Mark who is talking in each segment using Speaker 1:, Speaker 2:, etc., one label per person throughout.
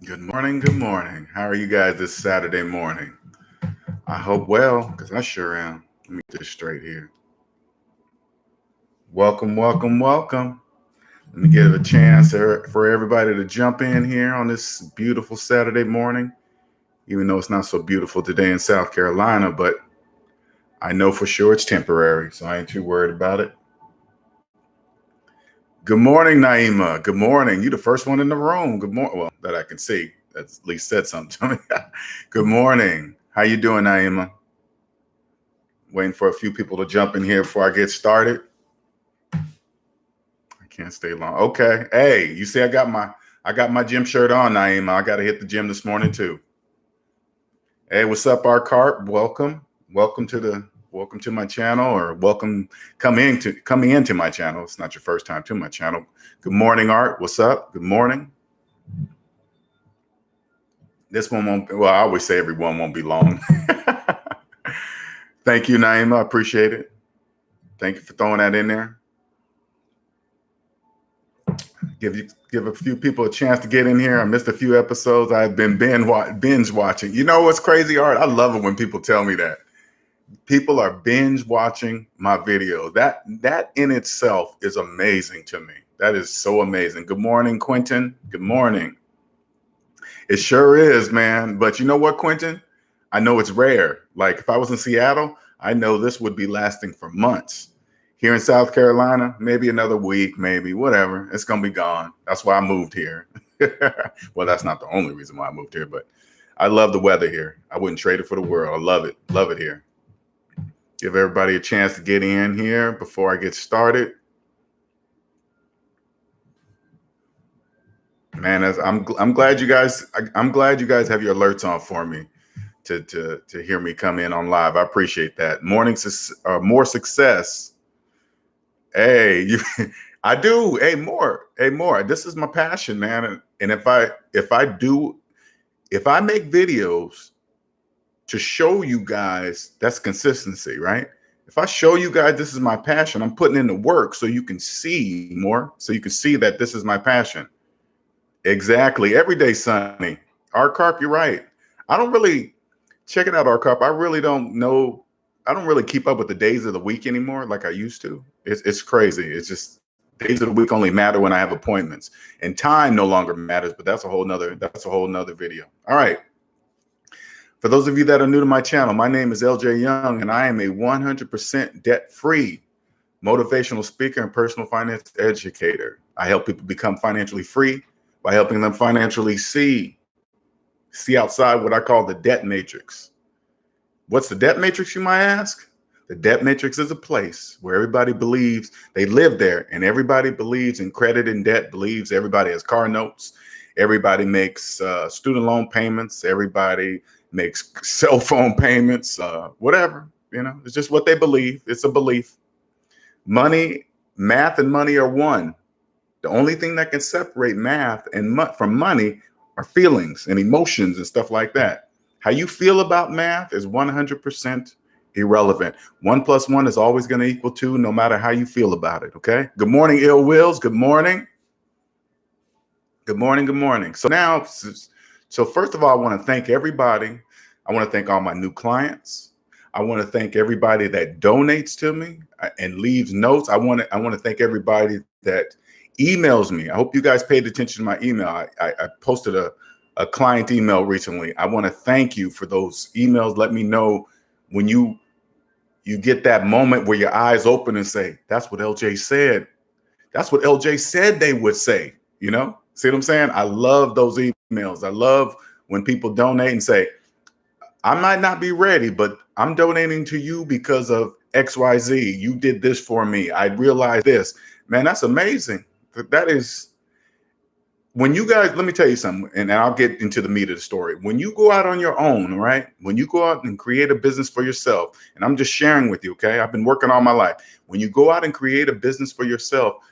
Speaker 1: Good morning. Good morning. How are you guys this Saturday morning? I hope well, because I sure am. Let me get this straight here. Welcome, welcome, welcome. Let me give a chance for everybody to jump in here on this beautiful Saturday morning, even though it's not so beautiful today in South Carolina, but I know for sure it's temporary, so I ain't too worried about it. Good morning, Naima. Good morning. You the first one in the room. Good morning. Well, that I can see. That's at least said something to me. Good morning. How you doing, Naima? Waiting for a few people to jump in here before I get started. I can't stay long. Okay. Hey, you see I got my gym shirt on, Naima. I got to hit the gym this morning too. Hey, what's up, Art Carp? Welcome. Welcome to my channel, or coming into my channel. It's not your first time to my channel. Good morning, Art. What's up? Good morning. This one won't, well, I always say everyone won't be long. Thank you, Naima. I appreciate it. Thank you for throwing that in there. Give a few people a chance to get in here. I missed a few episodes. I've been binge watching. You know what's crazy, Art? I love it when people tell me that. People are binge watching my video. That in itself is amazing to me. That is so amazing. Good morning, Quentin. Good morning. It sure is, man. But you know what, Quentin? I know it's rare. Like if I was in Seattle, I know this would be lasting for months. Here in South Carolina, maybe another week, maybe whatever. It's going to be gone. That's why I moved here. Well, that's not the only reason why I moved here, but I love the weather here. I wouldn't trade it for the world. I love it. Love it here. Give everybody a chance to get in here before I get started. Man, I'm glad you guys have your alerts on for me to hear me come in on live. I appreciate that. More success. Hey, I do. Hey, more. This is my passion, man. And if I make videos to show you guys, that's consistency, right? If I show you guys this is my passion, I'm putting in the work so you can see more, so you can see that this is my passion. Exactly. Every day, Sunny. Art Carp, you're right. I don't really check it out, Art Carp. I really don't know. I don't really keep up with the days of the week anymore like I used to. It's crazy. It's just days of the week only matter when I have appointments, and time no longer matters. But that's a whole nother video. All right. For those of you that are new to my channel, my name is LJ Young, and I am a 100% debt-free motivational speaker and personal finance educator. I help people become financially free by helping them financially see outside what I call the debt matrix. What's the debt matrix, you might ask? The debt matrix is a place where everybody believes they live there, and everybody believes in credit and debt, believes everybody has car notes, everybody makes student loan payments, everybody makes cell phone payments, whatever, it's just what they believe. It's a belief. Math and money are one. The only thing that can separate math and from money are feelings and emotions and stuff like that. How you feel about math is 100% irrelevant. 1 + 1 is always going to equal 2, no matter how you feel about it. Okay. Good morning, Ill Wills. Good morning. Good morning. Good morning. So first of all, I want to thank everybody. I want to thank all my new clients. I want to thank everybody that donates to me and leaves notes. I want to thank everybody that emails me. I hope you guys paid attention to my email. I posted a client email recently. I want to thank you for those emails. Let me know when you get that moment where your eyes open and say, that's what LJ said. That's what LJ said they would say, See what I'm saying? I love those emails. I love when people donate and say, I might not be ready, but I'm donating to you because of XYZ. You did this for me. I realized this. Man, that's amazing. That is, when you guys, let me tell you something, and I'll get into the meat of the story. When you go out on your own, right? When you go out and create a business for yourself, and I'm just sharing with you, okay? I've been working all my life. When you go out and create a business for yourself,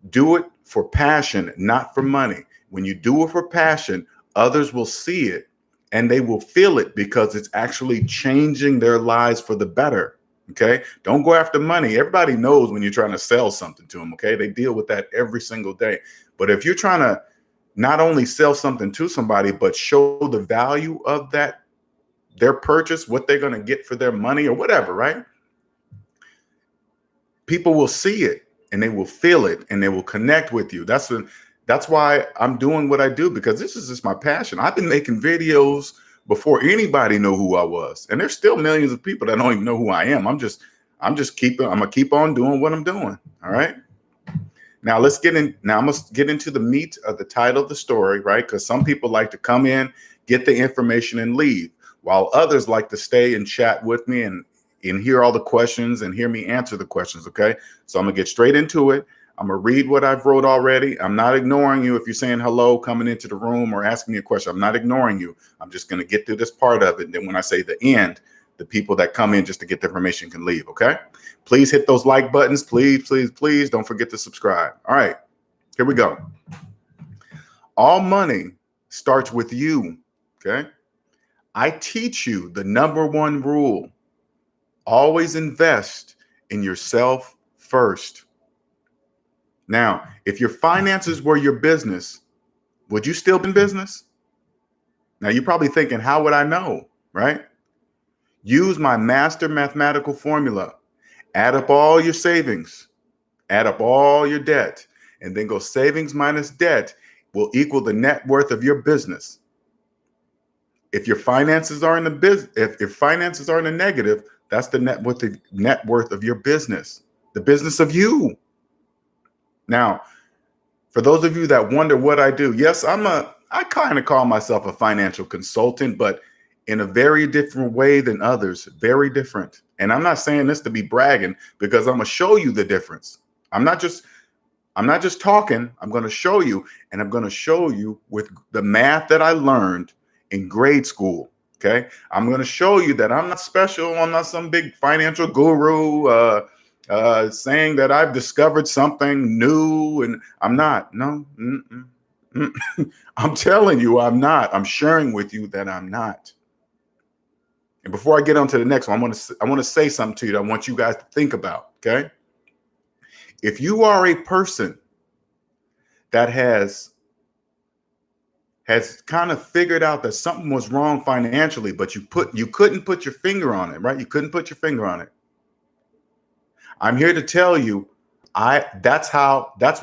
Speaker 1: do it for passion, not for money. When you do it for passion, others will see it and they will feel it because it's actually changing their lives for the better. Okay. Don't go after money. Everybody knows when you're trying to sell something to them. Okay. They deal with that every single day. But if you're trying to not only sell something to somebody, but show the value of their purchase, what they're going to get for their money or whatever, right? People will see it and they will feel it and they will connect with you. That's why I'm doing what I do, because this is just my passion. I've been making videos before anybody knew who I was. And there's still millions of people that don't even know who I am. I'm gonna keep on doing what I'm doing. All right. Now I'm gonna get into the meat of the title of the story, right? Because some people like to come in, get the information and leave, while others like to stay and chat with me and hear all the questions and hear me answer the questions. Okay. So I'm gonna get straight into it. I'm gonna read what I've wrote already. I'm not ignoring you if you're saying hello, coming into the room or asking me a question. I'm not ignoring you. I'm just gonna get through this part of it. And then when I say the end, the people that come in just to get the information can leave. Okay. Please hit those like buttons. Please, please, please don't forget to subscribe. All right, here we go. All money starts with you. Okay. I teach you the #1 rule. Always invest in yourself first. Now, if your finances were your business, would you still be in business? Now, you're probably thinking, how would I know, right? Use my master mathematical formula. Add up all your savings, add up all your debt, and then go savings minus debt will equal the net worth of your business. If your finances are in the if finances are in the negative, that's the net worth of your business, the business of you. Now, for those of you that wonder what I do, yes, I kind of call myself a financial consultant, but in a very different way than others, very different. And I'm not saying this to be bragging, because I'm gonna show you the difference. I'm not just talking, I'm gonna show you, and I'm gonna show you with the math that I learned in grade school. Okay. I'm gonna show you that I'm not special. I'm not some big financial guru, saying that I've discovered something new, and I'm not. No, I'm telling you, I'm not. I'm sharing with you that I'm not. And before I get on to the next one, I want to say something to you that I want you guys to think about. Okay, if you are a person that has kind of figured out that something was wrong financially, but you couldn't put your finger on it, right? You couldn't put your finger on it. I'm here to tell you, that's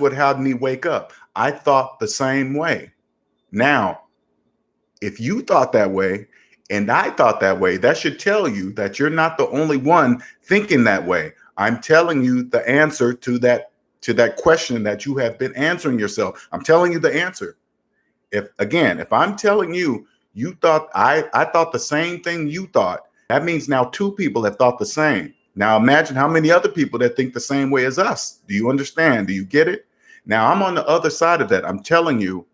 Speaker 1: what had me wake up. I thought the same way. Now, if you thought that way and I thought that way, that should tell you that you're not the only one thinking that way. I'm telling you the answer to that question that you have been answering yourself. I'm telling you the answer. If I'm telling you, you thought I thought the same thing you thought, that means now 2 people have thought the same. Now imagine how many other people that think the same way as us. Do you understand? Do you get it? Now I'm on the other side of that. I'm telling you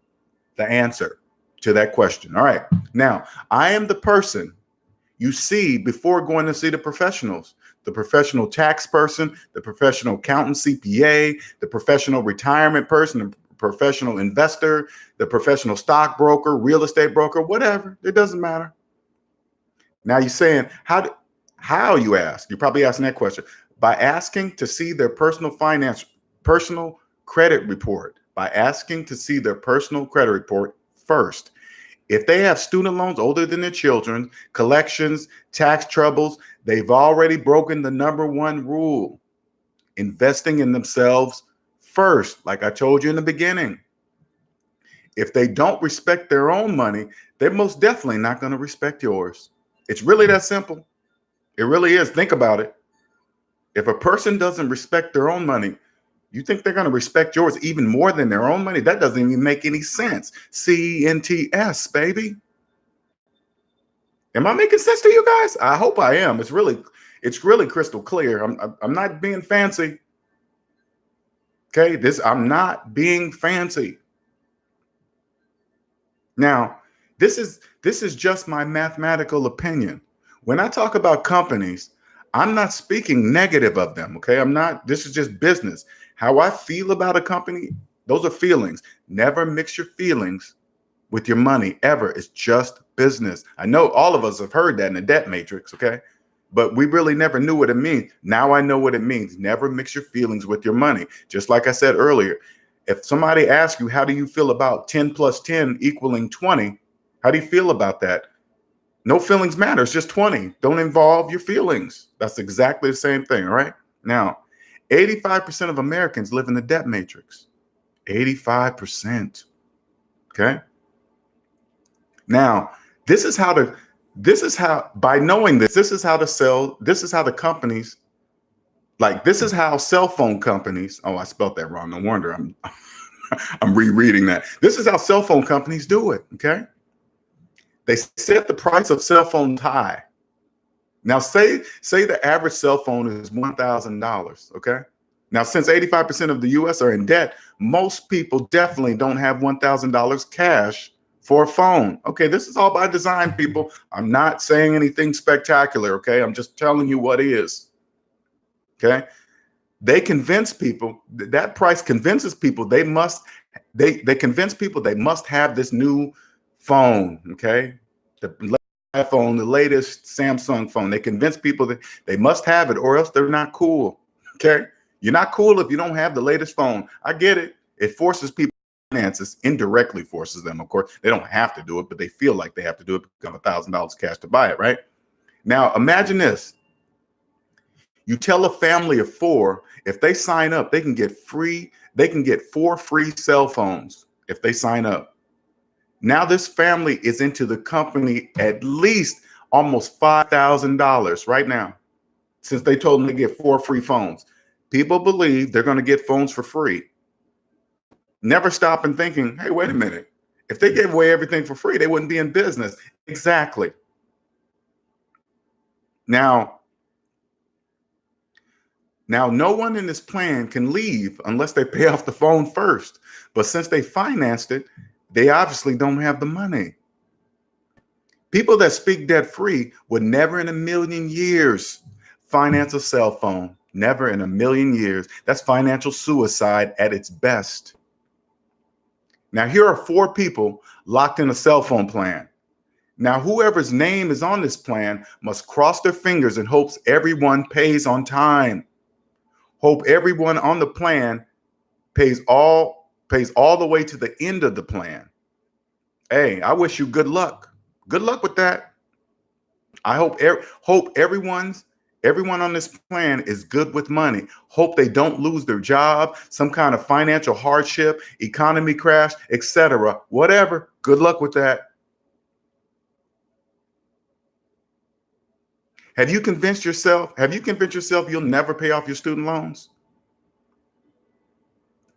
Speaker 1: the answer to that question. All right. Now I am the person you see before going to see the professionals, the professional tax person, the professional accountant, CPA, the professional retirement person, the professional investor, the professional stockbroker, real estate broker, whatever. It doesn't matter. Now you're saying, how you ask? You're probably asking that question by asking to see their personal credit report, by asking to see their personal credit report first. If they have student loans older than their children, collections, tax troubles, they've already broken the #1 rule, investing in themselves first, like I told you in the beginning. If they don't respect their own money, they're most definitely not going to respect yours. It's really that simple. It really is. Think about it. If a person doesn't respect their own money, you think they're going to respect yours even more than their own money? That doesn't even make any sense. CNTS, baby. Am I making sense to you guys? I hope I am. It's really crystal clear. I'm not being fancy. Okay, I'm not being fancy. Now, this is just my mathematical opinion. When I talk about companies, I'm not speaking negative of them. Okay, this is just business. How I feel about a company, those are feelings. Never mix your feelings with your money ever. It's just business. I know all of us have heard that in the debt matrix, okay? But we really never knew what it means. Now I know what it means. Never mix your feelings with your money. Just like I said earlier, If somebody asks you, how do you feel about 10 plus 10 equaling 20? How do you feel about that? No feelings matter. It's just 20. Don't involve your feelings. That's exactly the same thing, all right? Now, 85% of Americans live in the debt matrix. 85%. Okay? Now, by knowing this is how the companies, like, this is how cell phone companies, oh, I spelled that wrong. No wonder I'm rereading that. This is how cell phone companies do it, okay? They set the price of cell phones high. Now, say the average cell phone is $1,000, okay? Now, since 85% of the US are in debt, most people definitely don't have $1,000 cash for a phone. Okay, this is all by design, people. I'm not saying anything spectacular, okay? I'm just telling you what is, okay? They convince people, that price convinces people they convince people they must have this new phone, okay? The iPhone, the latest Samsung phone. They convince people that they must have it or else they're not cool, okay? You're not cool if you don't have the latest phone. I get it. It forces people finances, indirectly forces them, of course. They don't have to do it, but they feel like they have to do it because of $1,000 cash to buy it, right? Now, imagine this. You tell a family of 4, if they sign up, they can get 4 free cell phones if they sign up. Now this family is into the company at least almost $5,000 right now, since they told them to get 4 free phones. People believe they're going to get phones for free. Never stop and thinking, hey, wait a minute. If they gave away everything for free, they wouldn't be in business. Exactly. Now, no one in this plan can leave unless they pay off the phone first. But since they financed it, they obviously don't have the money. People that speak debt free would never in a million years finance a cell phone. Never in a million years. That's financial suicide at its best. Now, here are 4 people locked in a cell phone plan. Now, whoever's name is on this plan must cross their fingers in hopes everyone pays on time. Hope everyone on the plan pays all the way to the end of the plan. Hey, I wish you good luck. Good luck with that. I hope everyone on this plan is good with money. Hope they don't lose their job, some kind of financial hardship, economy crash, etc. Whatever. Good luck with that. Have you convinced yourself you'll never pay off your student loans?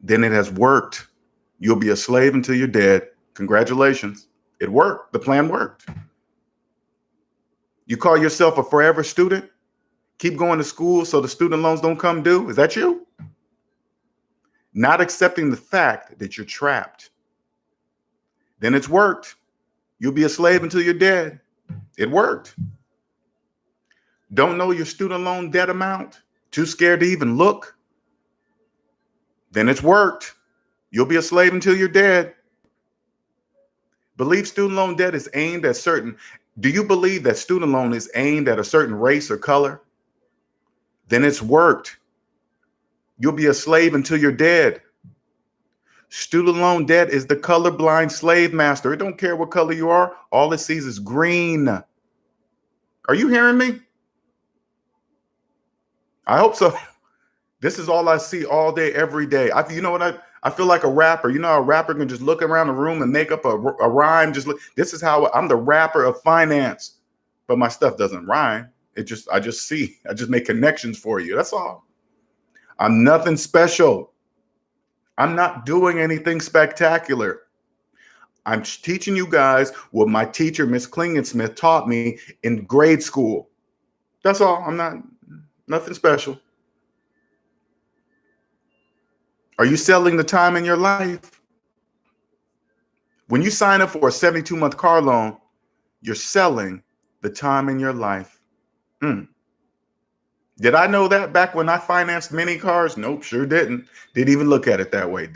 Speaker 1: Then it has worked. You'll be a slave until you're dead. Congratulations. It worked. The plan worked. You call yourself a forever student? Keep going to school so the student loans don't come due? Is that you? Not accepting the fact that you're trapped. Then it's worked. You'll be a slave until you're dead. It worked. Don't know your student loan debt amount? Too scared to even look? Then it's worked. You'll be a slave until you're dead. Believe student loan debt is aimed at do you believe that student loan is aimed at a certain race or color? Then it's worked. You'll be a slave until you're dead. Student loan debt is the colorblind slave master. It don't care what color you are. All it sees is green. Are you hearing me? I hope so. This is all I see all day, every day. You know what? I feel like a rapper. You know, a rapper can just look around the room and make up a rhyme. This is how I'm the rapper of finance, but my stuff doesn't rhyme. I just make connections for you. That's all. I'm nothing special. I'm not doing anything spectacular. I'm teaching you guys what my teacher, Miss Klingensmith, taught me in grade school. That's all. I'm nothing special. Are you selling the time in your life? When you sign up for a 72-month car loan, you're selling the time in your life. Did I know that back when I financed mini cars? Nope, sure didn't. Didn't even look at it that way.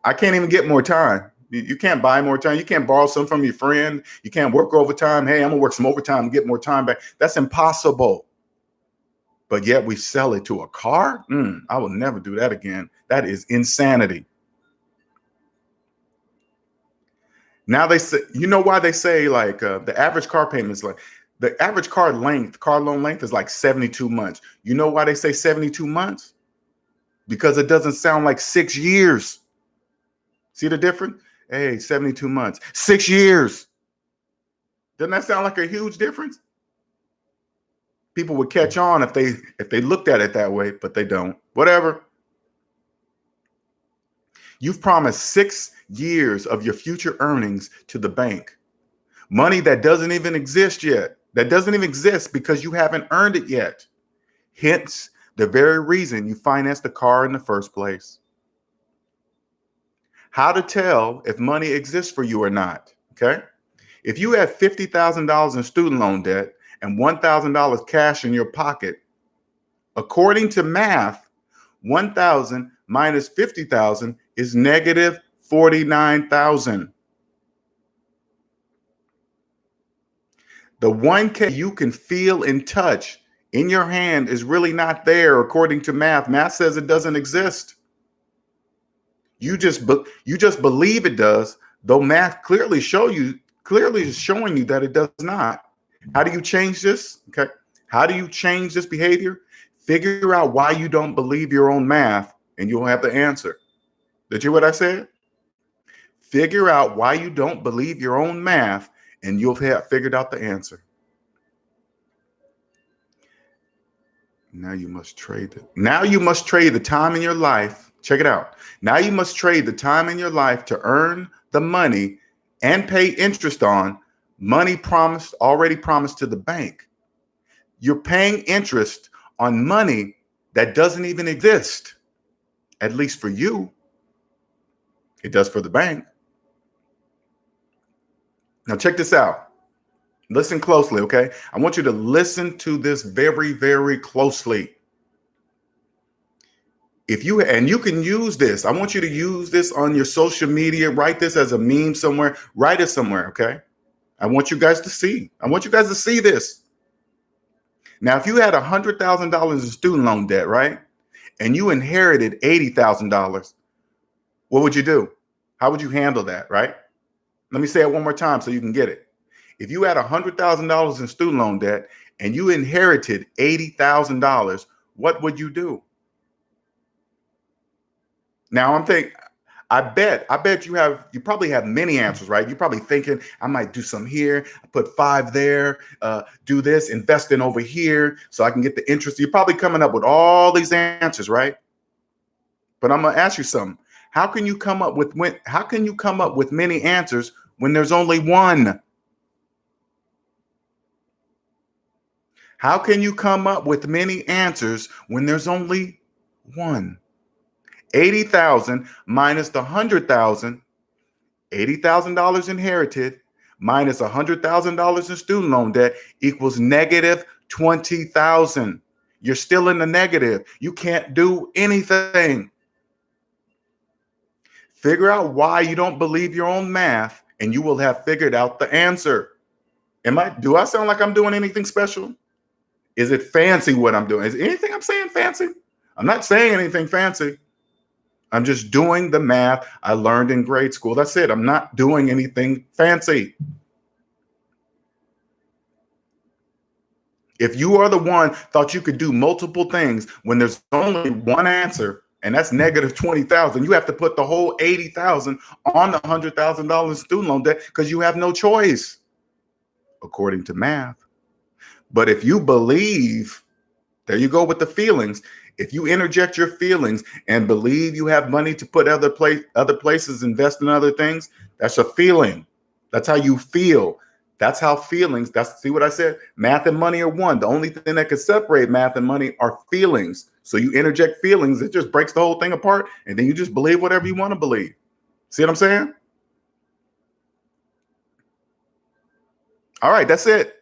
Speaker 1: I can't even get more time. You can't buy more time. You can't borrow some from your friend. You can't work overtime. Hey, I'm gonna work some overtime and get more time back. That's impossible. But yet we sell it to a car? I will never do that again. That is insanity. Now they say, you know why they say like the average car payment is like the average car loan length is like 72 months. You know why they say 72 months? Because it doesn't sound like 6 years. See the difference? Hey, 72 months, 6 years. Doesn't that sound like a huge difference? People would catch on if they looked at it that way, but they don't. Whatever. You've promised 6 years of your future earnings to the bank. Money that doesn't even exist yet. That doesn't even exist because you haven't earned it yet. Hence, the very reason you financed the car in the first place. How to tell if money exists for you or not, okay? If you have $50,000 in student loan debt and $1,000 cash in your pocket, according to math, 1,000 minus 50,000 is negative 49,000. The 1K you can feel and touch in your hand is really not there according to math. Math says it doesn't exist. You just believe it does, though math clearly is showing you that it does not. How do you change this? Okay. How do you change this behavior? Figure out why you don't believe your own math, and you'll have the answer. Did you hear what I said? Figure out why you don't believe your own math, and you'll have figured out the answer. Now you must trade it. Now you must trade the time in your life. Check it out. Now you must trade the time in your life to earn the money and pay interest on money already promised to the bank. You're paying interest on money that doesn't even exist. At least for you. It does for the bank. Now check this out. Listen closely, okay? I want you to listen to this very, very closely. And you can use this. I want you to use this on your social media. Write this as a meme somewhere. Write it somewhere, okay? I want you guys to see. I want you guys to see this. Now, if you had $100,000 in student loan debt, right? And you inherited $80,000, what would you do? How would you handle that, right? Let me say it one more time so you can get it. If you had $100,000 in student loan debt and you inherited $80,000, what would you do? Now I'm thinking, I bet you probably have many answers, right? You're probably thinking, I might do some here, put 5 there, do this, invest in over here so I can get the interest. You're probably coming up with all these answers, right? But I'm gonna ask you something. How can you come up with many answers when there's only one? How can you come up with many answers when there's only one? 80,000 minus the 100,000, $80,000 inherited minus $100,000 in student loan debt equals negative 20,000. You're still in the negative. You can't do anything. Figure out why you don't believe your own math, and you will have figured out the answer. Do I sound like I'm doing anything special? Is it fancy what I'm doing? Is anything I'm saying fancy? I'm not saying anything fancy. I'm just doing the math I learned in grade school. That's it. I'm not doing anything fancy. If you are the one thought you could do multiple things when there's only one answer, and that's negative 20,000, you have to put the whole 80,000 on the $100,000 student loan debt because you have no choice, according to math. But if you believe, there you go with the feelings. If you interject your feelings and believe you have money to put other places, invest in other things, that's a feeling. That's how you feel. That's how feelings, see what I said? Math and money are one. The only thing that can separate math and money are feelings. So you interject feelings, it just breaks the whole thing apart, and then you just believe whatever you want to believe. See what I'm saying? All right, that's it.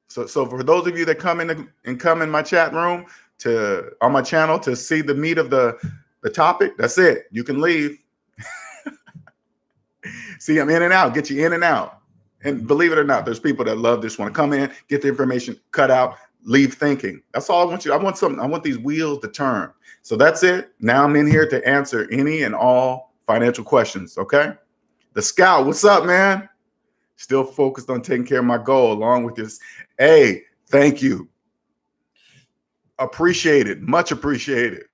Speaker 1: So for those of you that come in my chat room on my channel to see the meat of the topic, that's it. You can leave. See, I'm in and out, get you in and out. And believe it or not, there's people that love this, want to come in, get the information, cut out, leave thinking. That's all I want you. I want these wheels to turn. So that's it. Now I'm in here to answer any and all financial questions. Okay. The Scout, what's up, man? Still focused on taking care of my goal along with this. Hey, thank you. Appreciate it. Much appreciated.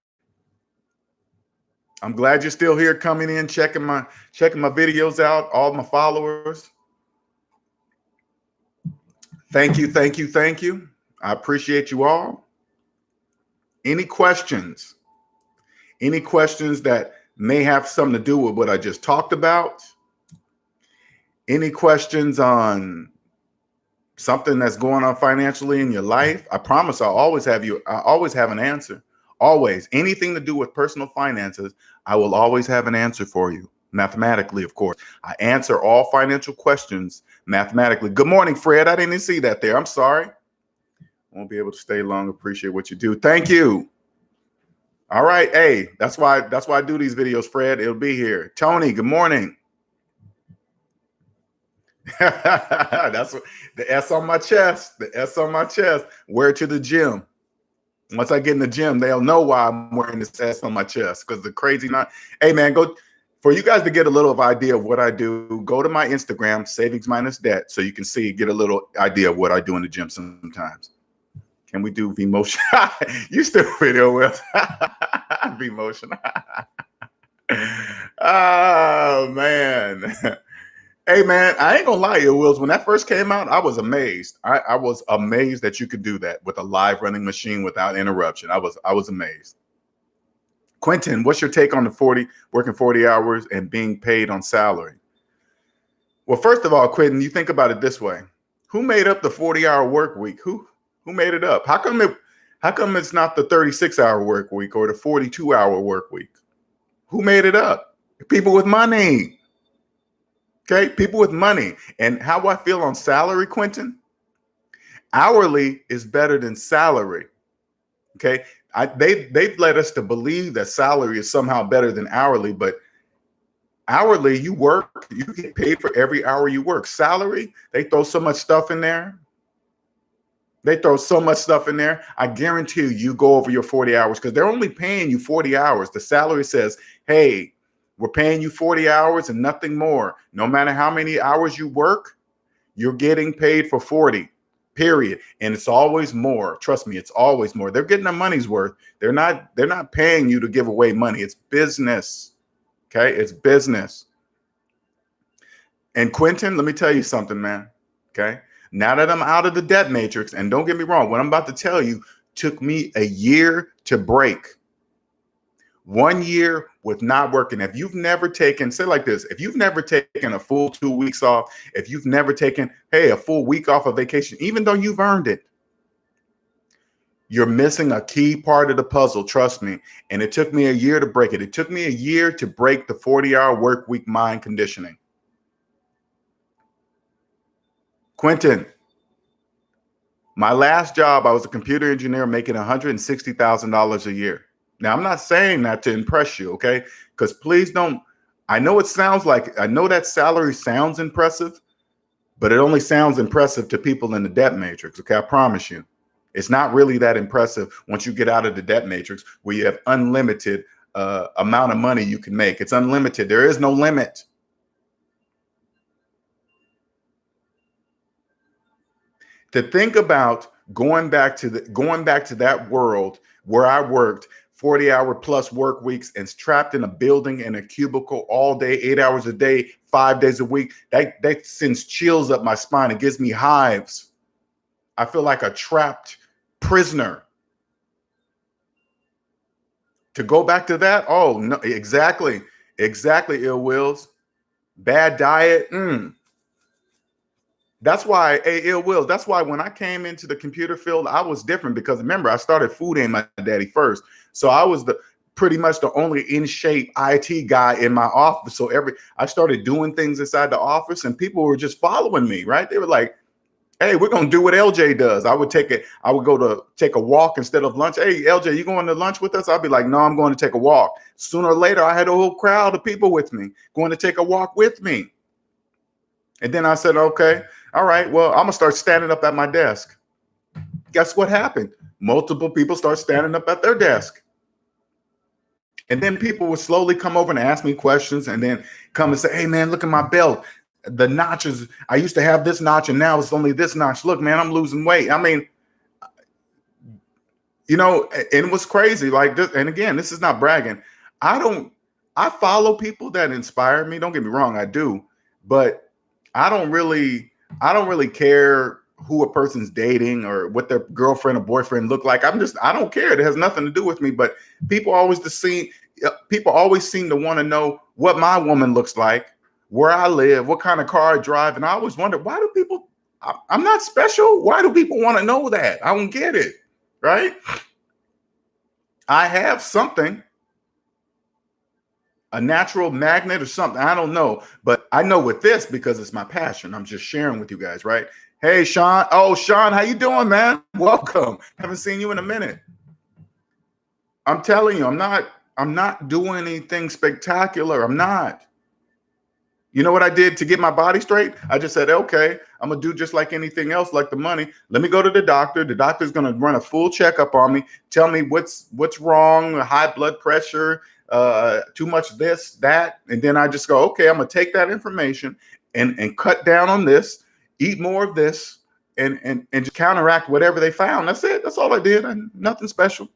Speaker 1: I'm glad you're still here, coming in, checking my videos out, all my followers. Thank you, thank you, thank you. I appreciate you all. Any questions? Any questions that may have something to do with what I just talked about? Any questions on something that's going on financially in your life? I promise I always have an answer. Always. Anything to do with personal finances, I will always have an answer for you. Mathematically, of course. I answer all financial questions mathematically. Good morning, Fred. I didn't see that there. I'm sorry. Won't be able to stay long. Appreciate what you do. Thank you. All right. Hey, that's why I do these videos, Fred. It'll be here. Tony, good morning. That's what, the S on my chest. The S on my chest. Wear it to the gym. Once I get in the gym, they'll know why I'm wearing this S on my chest, because the crazy not. Hey man, go for you guys to get a little of idea of what I do. Go to my Instagram, SavingsMinusDebt, so you can get a little idea of what I do in the gym sometimes. Can we do V-motion? You still video with V-motion. Oh man. Hey man, I ain't gonna lie, Wills. When that first came out, I was amazed. I was amazed that you could do that with a live running machine without interruption. I was amazed. Quentin, what's your take on the working 40 hours and being paid on salary? Well, first of all, Quentin, you think about it this way. Who made up the 40-hour work week? Who made it up? How come it's not the 36-hour work week or the 42-hour work week? Who made it up? People with money. Okay, people with money. And how I feel on salary, Quentin? Hourly is better than salary. Okay, they've led us to believe that salary is somehow better than hourly, but hourly, you work, you get paid for every hour you work. Salary, they throw so much stuff in there. I guarantee you go over your 40 hours because they're only paying you 40 hours. The salary says, hey, we're paying you 40 hours and nothing more. No matter how many hours you work, you're getting paid for 40, period. And it's always more. Trust me, it's always more. They're getting their money's worth. They're not paying you to give away money. It's business. Okay, it's business. And Quentin, let me tell you something, man. Okay, now that I'm out of the debt matrix, and don't get me wrong, what I'm about to tell you took me a year to break. 1 year with not working. If you've never taken, say like this, if you've never taken a full 2 weeks off, if you've never taken, hey, a full week off of vacation, even though you've earned it, you're missing a key part of the puzzle, trust me. And it took me a year to break it. It took me a year to break the 40-hour work week mind conditioning. Quentin, my last job, I was a computer engineer making $160,000 a year. Now, I'm not saying that to impress you, okay? Because please don't, I know that salary sounds impressive, but it only sounds impressive to people in the debt matrix, okay? I promise you. It's not really that impressive once you get out of the debt matrix where you have unlimited amount of money you can make. It's unlimited. There is no limit. To think about going back to that world where I worked 40-hour plus work weeks and trapped in a building in a cubicle all day, 8 hours a day, 5 days a week, that sends chills up my spine. It gives me hives. I feel like a trapped prisoner. To go back to that, oh no, exactly, Ill Wills. Bad diet. That's why, Ill Wills, that's why when I came into the computer field, I was different because remember, I started food and my daddy first. So I was pretty much the only in shape IT guy in my office. So I started doing things inside the office and people were just following me, right? They were like, hey, we're going to do what LJ does. I would go to take a walk instead of lunch. Hey, LJ, you going to lunch with us? I'd be like, no, I'm going to take a walk. Sooner or later, I had a whole crowd of people with me going to take a walk with me. And then I said, okay, all right, well, I'm going to start standing up at my desk. Guess what happened? Multiple people start standing up at their desk. And then people would slowly come over and ask me questions and then come and say, hey, man, look at my belt. The notches, I used to have this notch and now it's only this notch. Look, man, I'm losing weight. I mean, and it was crazy. Like this, and again, this is not bragging. I follow people that inspire me. Don't get me wrong, I do, but I don't really care who a person's dating or what their girlfriend or boyfriend look like. I don't care. It has nothing to do with me. But people always seem to want to know what my woman looks like, where I live, what kind of car I drive. And I always wonder, why do people, I'm not special. Why do people want to know that? I don't get it. Right? I have something, a natural magnet or something. I don't know, but I know with this because it's my passion. I'm just sharing with you guys, right? Hey, Sean. Oh, Sean, how you doing, man? Welcome. Haven't seen you in a minute. I'm telling you, I'm not doing anything spectacular. I'm not. You know what I did to get my body straight? I just said, okay, I'm going to do just like anything else, like the money. Let me go to the doctor. The doctor's going to run a full checkup on me, tell me what's wrong, high blood pressure, too much this, that. And then I just go, okay, I'm going to take that information and cut down on this, eat more of this, and just counteract whatever they found. That's it. That's all I did. Nothing special.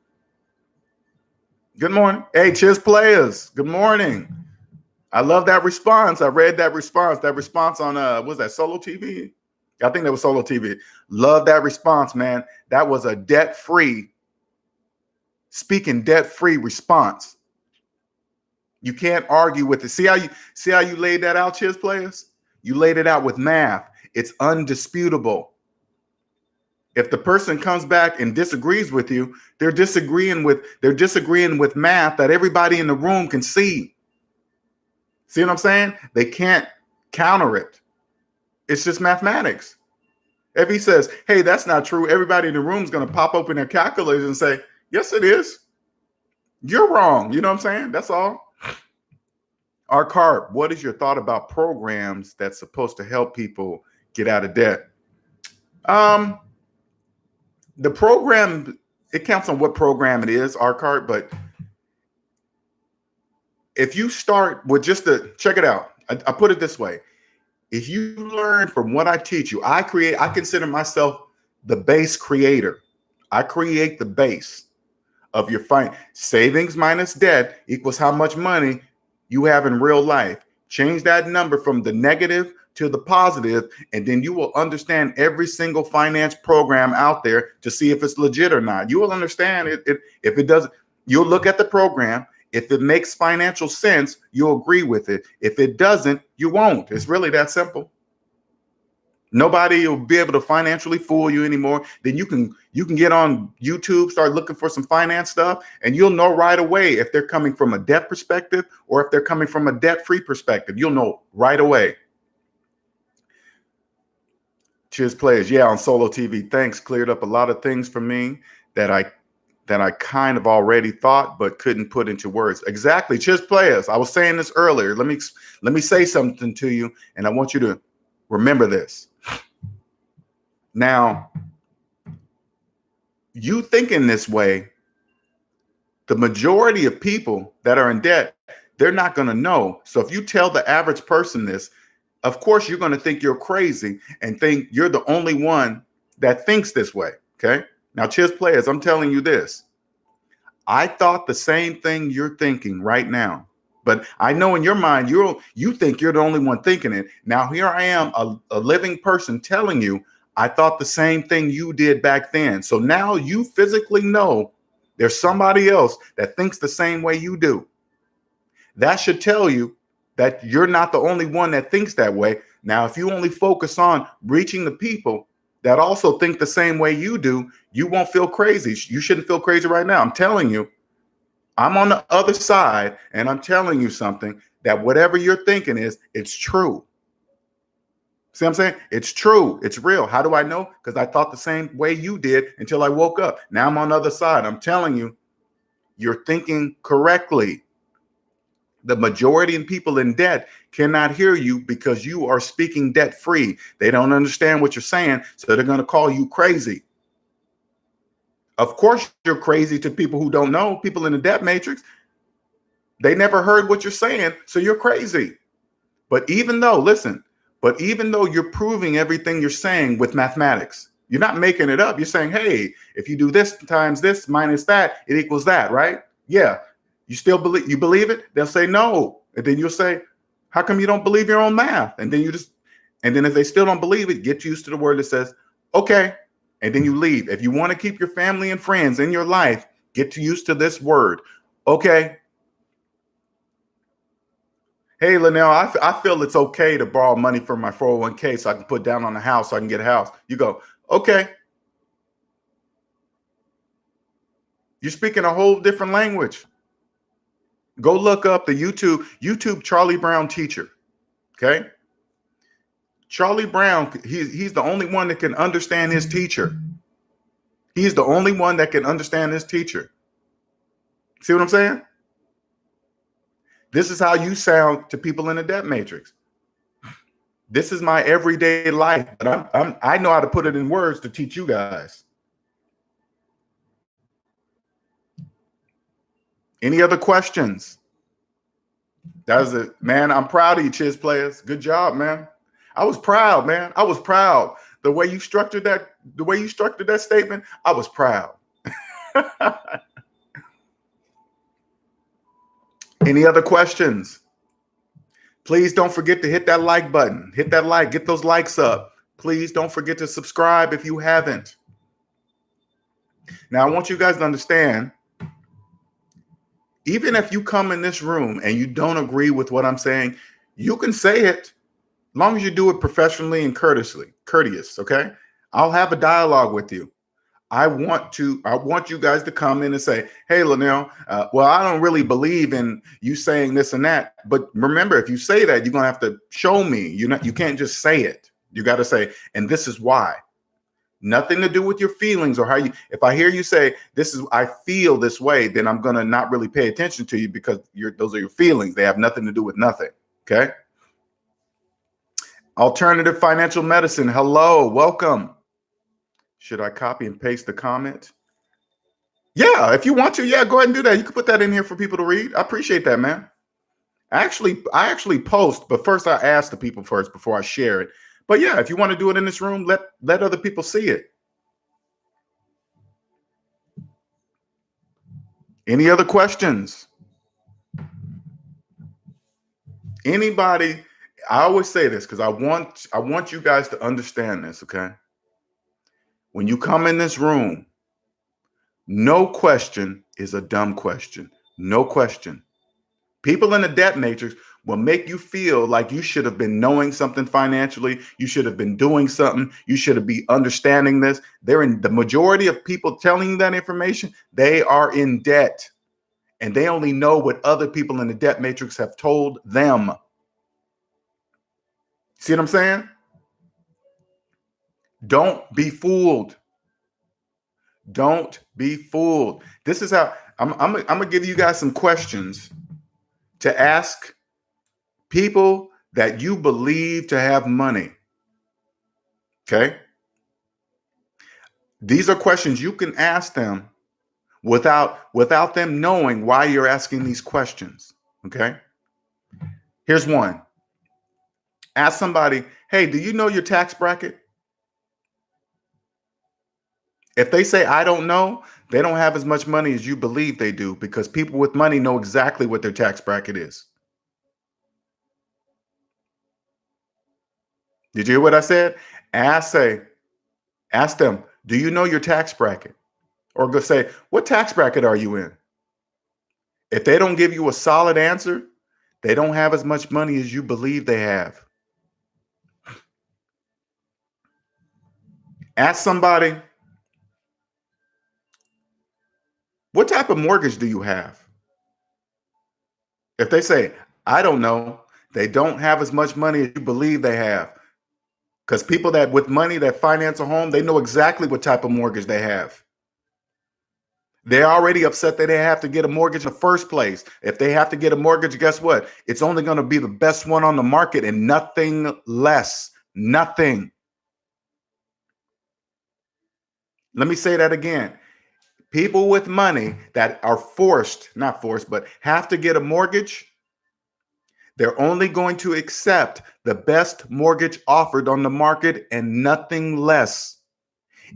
Speaker 1: Good morning. Hey, cheers, players. Good morning. I love that response. I read that response. That response on was that Solo TV? I think that was Solo TV. Love that response, man. That was a debt-free response. You can't argue with it. See how you laid that out, cheers players? You laid it out with math. It's undisputable. If the person comes back and disagrees with you, they're disagreeing with math that everybody in the room can see. See what I'm saying? They can't counter it. It's just mathematics. If he says, hey, that's not true, everybody in the room is going to pop open their calculators and say, yes, it is. You're wrong. You know what I'm saying? That's all. Our Carp, what is your thought about programs that's supposed to help people get out of debt? The program, it counts on what program it is, our Carp, but if you start with check it out. I put it this way. If you learn from what I teach you, I consider myself the base creator. I create the base of your savings minus debt equals how much money you have in real life. Change that number from the negative to the positive, and then you will understand every single finance program out there to see if it's legit or not. You will understand it. If it doesn't, you'll look at the program. If it makes financial sense, you'll agree with it. If it doesn't, you won't. It's really that simple. Nobody will be able to financially fool you anymore. Then you can get on YouTube, start looking for some finance stuff, and you'll know right away if they're coming from a debt perspective or if they're coming from a debt-free perspective. You'll know right away. Cheers, players. Yeah, on Solo TV. Thanks. Cleared up a lot of things for me that I kind of already thought but couldn't put into words. Exactly. Cheers, players. I was saying this earlier. Let me say something to you, and I want you to remember this. Now, you thinking this way, the majority of people that are in debt, they're not going to know. So if you tell the average person this, of course, you're going to think you're crazy and think you're the only one that thinks this way. Okay. Now, cheers, players, I'm telling you this. I thought the same thing you're thinking right now, but I know in your mind, you think you're the only one thinking it. Now, here I am, a living person telling you, I thought the same thing you did back then. So now you physically know there's somebody else that thinks the same way you do. That should tell you that you're not the only one that thinks that way. Now, if you only focus on reaching the people that also think the same way you do, you won't feel crazy. You shouldn't feel crazy right now. I'm telling you, I'm on the other side, and I'm telling you something that whatever you're thinking it's true. See what I'm saying? It's true. It's real. How do I know? Because I thought the same way you did until I woke up. Now I'm on the other side. I'm telling you, you're thinking correctly. The majority of people in debt cannot hear you because you are speaking debt free. They don't understand what you're saying, so they're going to call you crazy. Of course, you're crazy to people who don't know, people in the debt matrix. They never heard what you're saying, so you're crazy. But even though, listen, but even though you're proving everything you're saying with mathematics, you're not making it up. You're saying, hey, if you do this times this minus that, it equals that, right? Yeah. You still believe it? They'll say no. And then you'll say, how come you don't believe your own math? And then and then if they still don't believe it, get used to the word that says, okay. And then you leave. If you want to keep your family and friends in your life, get used to this word. Okay. Hey, Linnell, I feel it's okay to borrow money from my 401k so I can put down on the house so I can get a house. You go, okay. You're speaking a whole different language. Go look up the YouTube Charlie Brown teacher. Okay. Charlie Brown, he's the only one that can understand his teacher. He's the only one that can understand his teacher. See what I'm saying? This is how you sound to people in the debt matrix. This is my everyday life, but I know how to put it in words to teach you guys. Any other questions? That was it, man. I'm proud of you, Chiz players. Good job, man. I was proud, man. I was proud. The way you structured that statement, I was proud. Any other questions? Please don't forget to hit that like button. Hit that like, get those likes up. Please don't forget to subscribe if you haven't. Now, I want you guys to understand, even if you come in this room and you don't agree with what I'm saying, you can say it as long as you do it professionally and courteous, okay? I'll have a dialogue with you. I want you guys to come in and say, hey, Linnell, well, I don't really believe in you saying this and that. But remember, if you say that, you're going to have to show me. You can't just say it. You got to say, and this is why. Nothing to do with your feelings or how you, if I hear you say, I feel this way, then I'm going to not really pay attention to you because those are your feelings. They have nothing to do with nothing. Okay. Alternative financial medicine. Hello, welcome. Should I copy and paste the comment? Yeah, if you want to, yeah, go ahead and do that. You can put that in here for people to read. I appreciate that, man. I actually post, but first I ask the people first before I share it. But yeah, if you want to do it in this room, let other people see it. Any other questions? Anybody? I always say this because I want you guys to understand this, okay? When you come in this room, no question is a dumb question. No question. People in the debt matrix will make you feel like you should have been knowing something financially. You should have been doing something. You should be understanding this. The majority of people telling you that information, they are in debt. And they only know what other people in the debt matrix have told them. See what I'm saying? Don't be fooled. Don't be fooled. This is how I'm going to give you guys some questions to ask people that you believe to have money. Okay? These are questions you can ask them without them knowing why you're asking these questions. Okay? Here's one. Ask somebody, hey, do you know your tax bracket? If they say, I don't know, they don't have as much money as you believe they do because people with money know exactly what their tax bracket is. Did you hear what I said? Ask them, do you know your tax bracket? Or go say, what tax bracket are you in? If they don't give you a solid answer, they don't have as much money as you believe they have. Ask somebody, what type of mortgage do you have? If they say, I don't know, they don't have as much money as you believe they have. Because people that with money that finance a home, they know exactly what type of mortgage they have. They're already upset that they have to get a mortgage in the first place. If they have to get a mortgage, guess what? It's only going to be the best one on the market and nothing less. Nothing. Let me say that again. People with money that are not forced, but have to get a mortgage, they're only going to accept the best mortgage offered on the market and nothing less.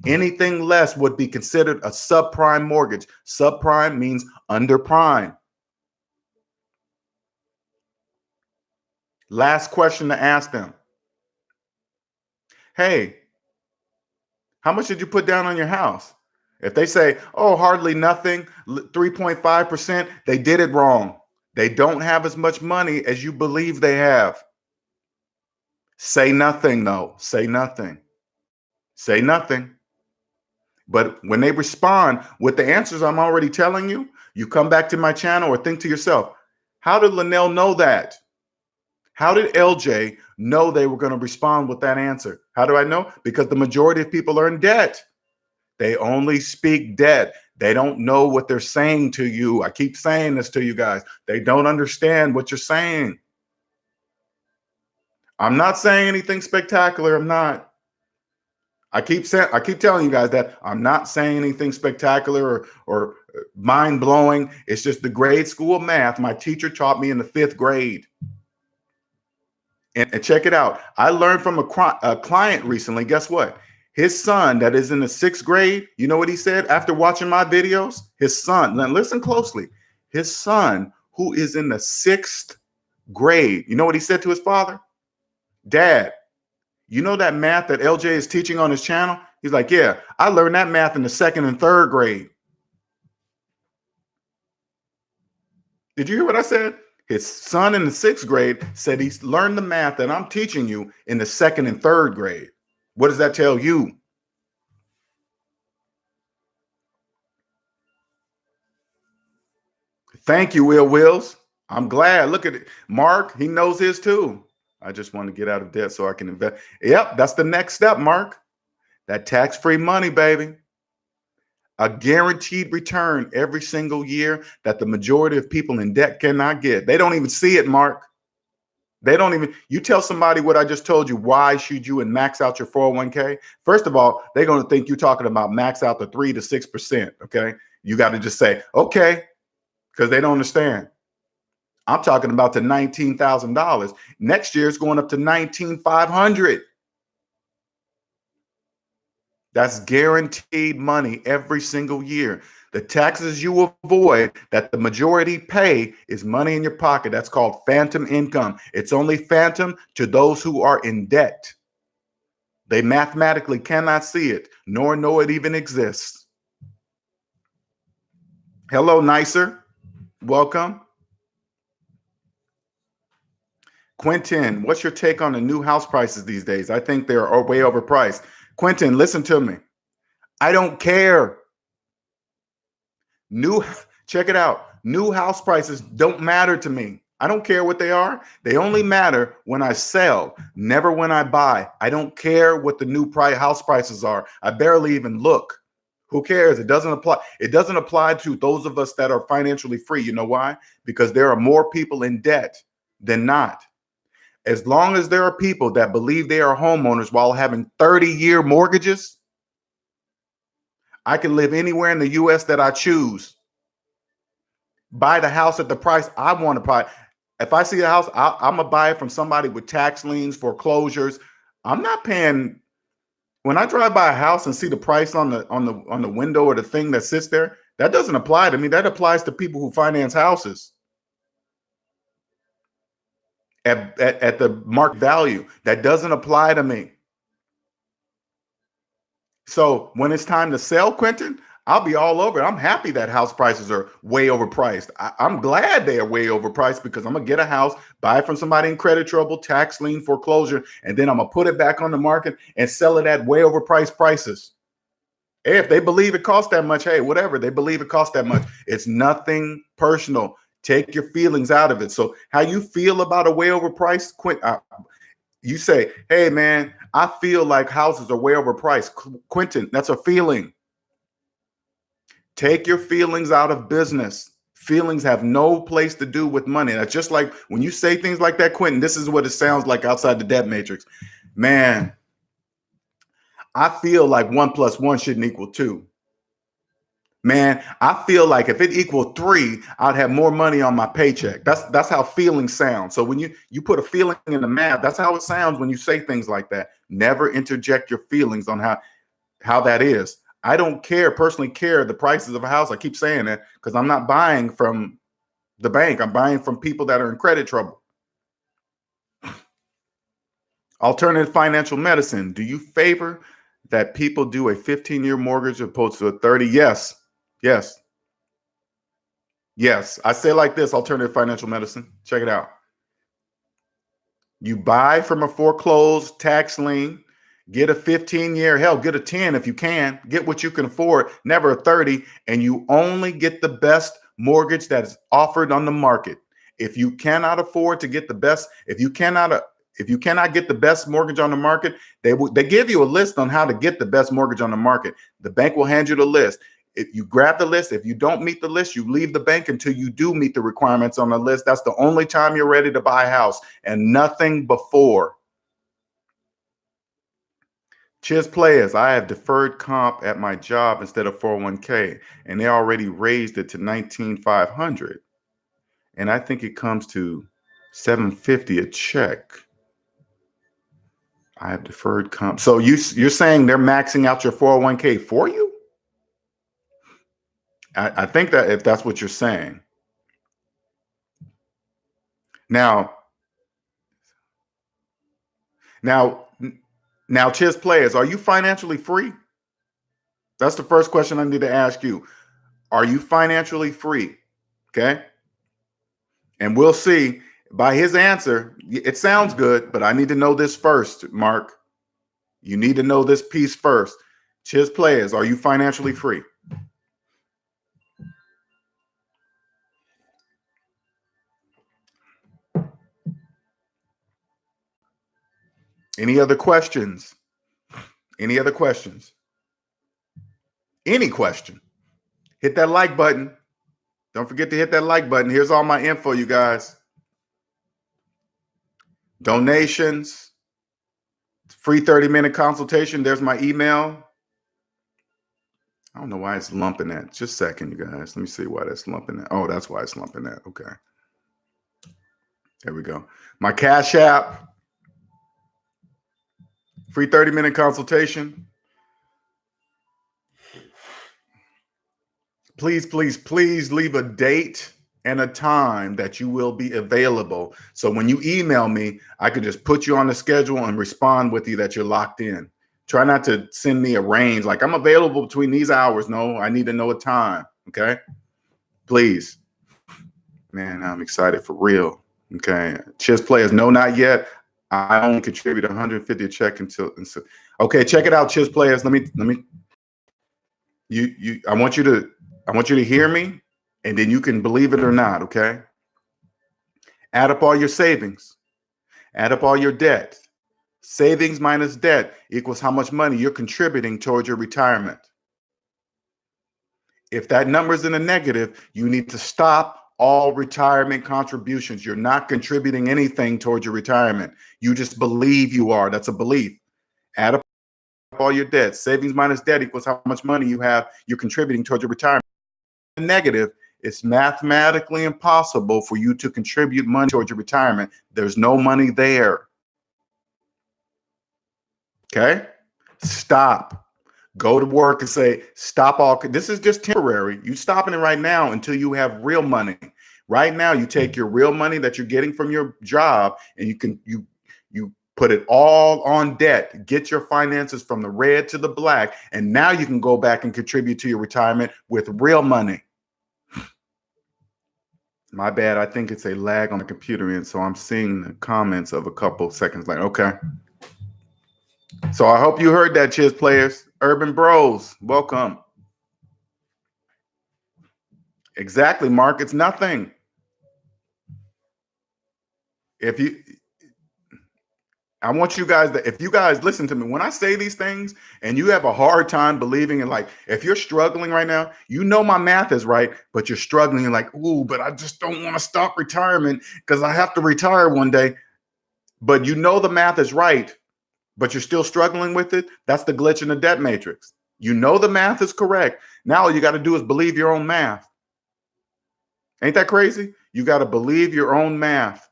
Speaker 1: Anything less would be considered a subprime mortgage. Subprime means under prime. Last question to ask them. Hey, how much did you put down on your house? If they say, oh, hardly nothing, 3.5%, they did it wrong. They don't have as much money as you believe they have. Say nothing, though. Say nothing. Say nothing. But when they respond with the answers I'm already telling you, you come back to my channel or think to yourself, how did Linnell know that? How did LJ know they were going to respond with that answer? How do I know? Because the majority of people are in debt. They only speak debt. They don't know what they're saying to you. I keep saying this to you guys. They don't understand what you're saying. I'm not saying anything spectacular. I'm not. I keep telling you guys that I'm not saying anything spectacular or mind blowing. It's just the grade school of math my teacher taught me in the 5th grade. And check it out. I learned from a client recently. Guess what? His son that is in the 6th grade, you know what he said after watching my videos? His son, now listen closely. His son, who is in the 6th grade, you know what he said to his father? Dad, you know that math that LJ is teaching on his channel? He's like, yeah, I learned that math in the 2nd and 3rd grade. Did you hear what I said? His son in the 6th grade said he's learned the math that I'm teaching you in the 2nd and 3rd grade. What does that tell you? Thank you, Will Wills. I'm glad. Look at it. Mark, he knows his too. I just want to get out of debt so I can invest. Yep, that's the next step, Mark. That tax-free money, baby. A guaranteed return every single year that the majority of people in debt cannot get. They don't even see it, Mark. They don't even, you tell somebody what I just told you, why should you and max out your 401k? First of all, they're going to think you're talking about max out the 3 to 6%. Okay. You got to just say, okay, because they don't understand. I'm talking about the $19,000. Next year it's going up to $19,500. That's guaranteed money every single year. The taxes you avoid that the majority pay is money in your pocket. That's called phantom income. It's only phantom to those who are in debt. They mathematically cannot see it, nor know it even exists. Hello, Nicer. Welcome. Quentin, what's your take on the new house prices these days? I think they're way overpriced. Quentin, listen to me. I don't care. Check it out. New house prices don't matter to me. I don't care what they are. They only matter when I sell, never when I buy. I don't care what the new house prices are. I barely even look. Who cares? It doesn't apply. It doesn't apply to those of us that are financially free. You know why? Because there are more people in debt than not. As long as there are people that believe they are homeowners while having 30-year mortgages, I can live anywhere in the US that I choose. Buy the house at the price I want to buy. If I see a house, I'm going to buy it from somebody with tax liens, foreclosures. I'm not paying. When I drive by a house and see the price on the window or the thing that sits there, that doesn't apply to me. That applies to people who finance houses at the market value. That doesn't apply to me. So when it's time to sell, Quentin, I'll be all over it. I'm happy that house prices are way overpriced. I'm glad they are way overpriced because I'm going to get a house, buy it from somebody in credit trouble, tax lien, foreclosure, and then I'm going to put it back on the market and sell it at way overpriced prices. Hey, if they believe it costs that much, hey, whatever. They believe it costs that much. It's nothing personal. Take your feelings out of it. So how you feel about a way overpriced, you say, hey, man, I feel like houses are way overpriced. Quentin, that's a feeling. Take your feelings out of business. Feelings have no place to do with money. That's just like when you say things like that, Quentin, this is what it sounds like outside the debt matrix. Man, I feel like 1 + 1 shouldn't equal 2. Man, I feel like if it equaled 3, I'd have more money on my paycheck. That's how feelings sound. So when you put a feeling in the math, that's how it sounds when you say things like that. Never interject your feelings on how that is. I don't personally care the prices of a house. I keep saying that because I'm not buying from the bank. I'm buying from people that are in credit trouble. Alternative financial medicine. Do you favor that people do a 15-year mortgage opposed to a 30? Yes. Yes. Yes. I say like this, alternative financial medicine. Check it out. You buy from a foreclosed tax lien, get a 15-year, hell, get a 10 if you can, get what you can afford, never a 30, and you only get the best mortgage that is offered on the market. If you cannot afford to get the best, if you cannot get the best mortgage on the market, they give you a list on how to get the best mortgage on the market. The bank will hand you the list. If you grab the list, if you don't meet the list, you leave the bank until you do meet the requirements on the list. That's the only time you're ready to buy a house and nothing before. Chiz Players, I have deferred comp at my job instead of 401k, and they already raised it to 19,500. And I think it comes to 750 a check. I have deferred comp. So you're saying they're maxing out your 401k for you? I think that if that's what you're saying. Now, Chiz Players, are you financially free? That's the first question I need to ask you. Are you financially free? Okay. And we'll see by his answer. It sounds good, but I need to know this first, Mark. You need to know this piece first. Chiz Players, are you financially free? Any other questions? Any other questions? Any question? Hit that like button. Don't forget to hit that like button. Here's all my info, you guys. Donations, free 30-minute consultation. There's my email. I don't know why it's lumping that. Just a second, you guys. Let me see why that's lumping that. Oh, that's why it's lumping that. Okay. There we go. My Cash App, free 30-minute consultation. Please, please, please leave a date and a time that you will be available. So when you email me, I could just put you on the schedule and respond with you that you're locked in. Try not to send me a range like I'm available between these hours. No, I need to know a time. Okay. Please. Man, I'm excited for real. Okay. Chiz Players, no, not yet. I only contribute 150 a check until. Okay, check it out, Chiz Players. Let me. I want you to hear me, and then you can believe it or not. Okay. Add up all your savings. Add up all your debt. Savings minus debt equals how much money you're contributing towards your retirement. If that number is in a negative, you need to stop all retirement contributions. You're not contributing anything towards your retirement. You just believe you are. That's a belief. Add up all your debt. Savings minus debt equals how much money you're contributing towards your retirement. Negative, it's mathematically impossible for you to contribute money towards your retirement. There's no money there. Okay? Stop. Go to work and say, stop all. This is just temporary. You stopping it right now until you have real money. Right now, you take your real money that you're getting from your job and you put it all on debt, get your finances from the red to the black, and now you can go back and contribute to your retirement with real money. My bad. I think it's a lag on the computer end, so I'm seeing the comments of a couple seconds later. Okay. So I hope you heard that, Chiz Players. Urban Bros, welcome. Exactly, Mark. It's nothing. I want you guys if you guys listen to me, when I say these things and you have a hard time believing in, like, if you're struggling right now, you know my math is right, but you're struggling and like, ooh, but I just don't want to stop retirement because I have to retire one day. But you know the math is right, but you're still struggling with it. That's the glitch in the debt matrix. You know the math is correct. Now all you got to do is believe your own math. Ain't that crazy? You got to believe your own math.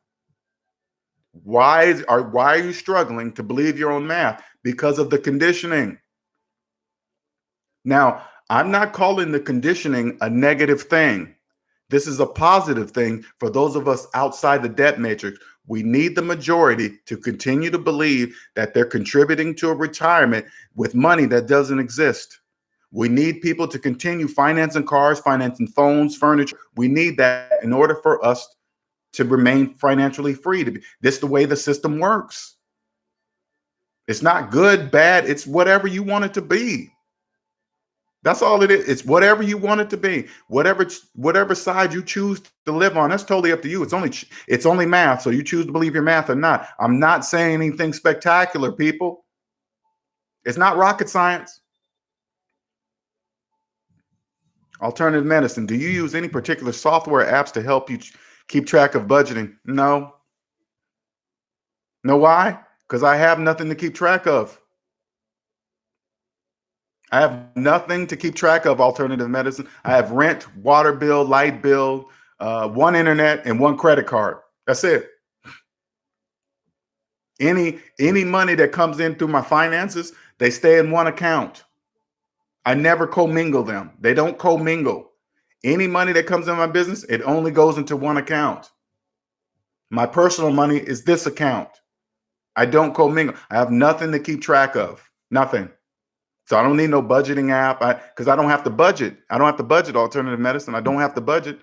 Speaker 1: Why are you struggling to believe your own math? Because of the conditioning. Now, I'm not calling the conditioning a negative thing. This is a positive thing for those of us outside the debt matrix. We need the majority to continue to believe that they're contributing to a retirement with money that doesn't exist. We need people to continue financing cars, financing phones, furniture. We need that in order for us to remain financially free. This is the way the system works. It's not good, bad. It's whatever you want it to be. That's all it is. It's whatever you want it to be. Whatever side you choose to live on, that's totally up to you. It's only math. So you choose to believe your math or not. I'm not saying anything spectacular, people. It's not rocket science. Alternative medicine. Do you use any particular software apps to help you keep track of budgeting? No. Know why? Because I have nothing to keep track of. I have nothing to keep track of alternative medicine. I have rent, water bill, light bill, one internet, and one credit card. That's it. Any money that comes in through my finances, they stay in one account. I never commingle them. They don't commingle. Any money that comes in my business, it only goes into one account. My personal money is this account. I don't commingle. I have nothing to keep track of. Nothing. So I don't need no budgeting app because I don't have to budget. I don't have to budget alternative medicine. I don't have to budget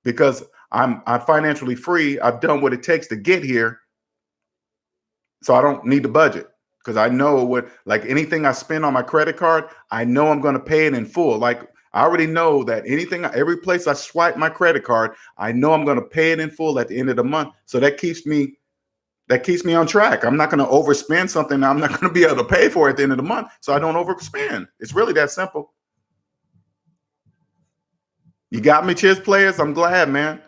Speaker 1: because I'm financially free. I've done what it takes to get here. So I don't need to budget because I know like anything I spend on my credit card, I know I'm going to pay it in full. Like I already know that every place I swipe my credit card, I know I'm going to pay it in full at the end of the month. So that keeps me on track. I'm not going to overspend something I'm not going to be able to pay for at the end of the month, so I don't overspend. It's really that simple. You got me, chess players? I'm glad, man.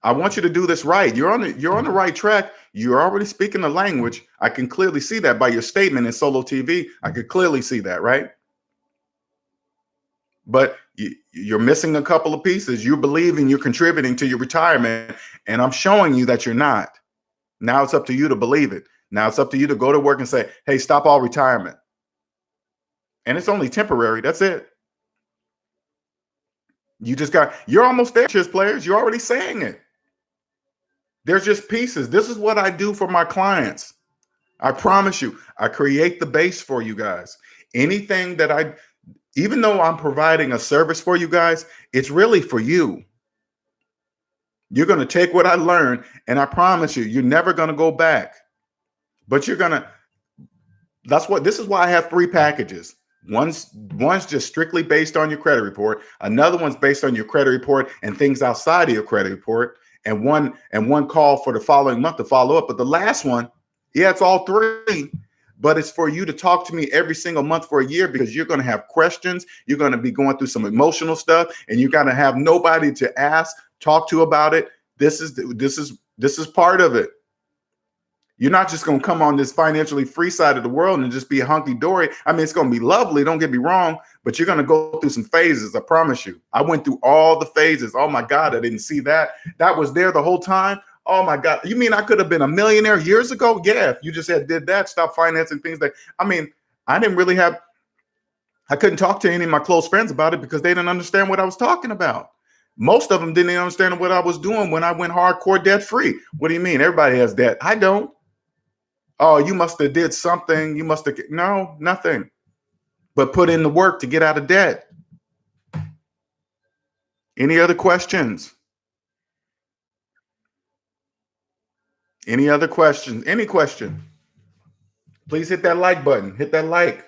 Speaker 1: I want you to do this right. You're on the right track. You're already speaking the language. I can clearly see that by your statement in Solo TV. I could clearly see that, right? But you're missing a couple of pieces. You believe you're contributing to your retirement, and I'm showing you that you're not. Now it's up to you to believe it. Now it's up to you to go to work and say, hey, stop all retirement. And it's only temporary. That's it. You're almost there, chess players. You're already saying it. There's just pieces. This is what I do for my clients. I promise you, I create the base for you guys. Anything that even though I'm providing a service for you guys, it's really for you. You're going to take what I learned, and I promise you, you're never going to go back. But this is why I have 3 packages. One's just strictly based on your credit report. Another one's based on your credit report and things outside of your credit report. And one call for the following month to follow up. But the last one, it's all 3. But it's for you to talk to me every single month for a year because you're going to have questions. You're going to be going through some emotional stuff, and you're going to have nobody to talk to about it. This is part of it. You're not just going to come on this financially free side of the world and just be hunky-dory. I mean, it's going to be lovely. Don't get me wrong, but you're going to go through some phases. I promise you. I went through all the phases. Oh my God, I didn't see that. That was there the whole time. Oh my God. You mean I could have been a millionaire years ago? Yeah. If you just did that, stop financing things I couldn't talk to any of my close friends about it because they didn't understand what I was talking about. Most of them didn't even understand what I was doing when I went hardcore debt free. What do you mean? Everybody has debt. I don't. Oh, you must have did something. No, nothing. But put in the work to get out of debt. Any other questions? Any other questions? Any question? Please hit that like button. Hit that like.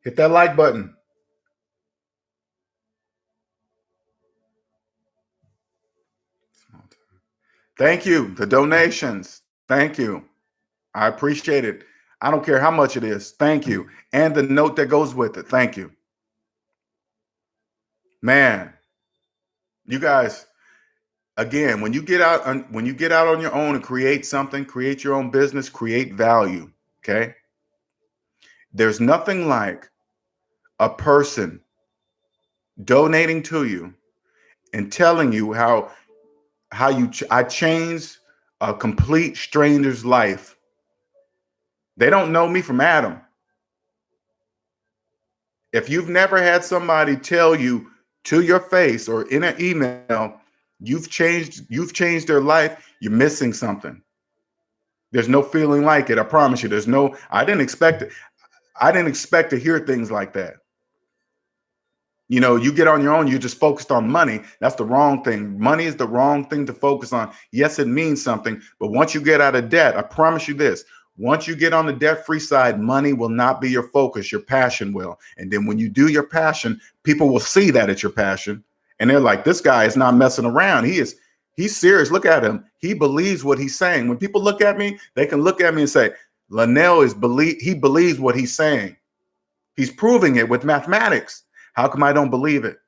Speaker 1: Hit that like button. Thank you. The donations. Thank you. I appreciate it. I don't care how much it is. Thank you. And the note that goes with it. Thank you. Man, you guys, again, when you get out on your own and create something, create your own business, create value. Okay. There's nothing like a person donating to you and telling you I changed a complete stranger's life. They don't know me from Adam. If you've never had somebody tell you to your face or in an email, you've changed their life, you're missing something. There's no feeling like it. I promise you. I didn't expect it. I didn't expect to hear things like that. You get on your own, you're just focused on money. That's the wrong thing. Money is the wrong thing to focus on. Yes, it means something, but once you get out of debt, I promise you this, once you get on the debt-free side, money will not be your focus, your passion will. And then when you do your passion, people will see that it's your passion. And they're like, this guy is not messing around. He's serious. Look at him. He believes what he's saying. When people look at me, they can look at me and say, he believes what he's saying. He's proving it with mathematics. How come I don't believe it?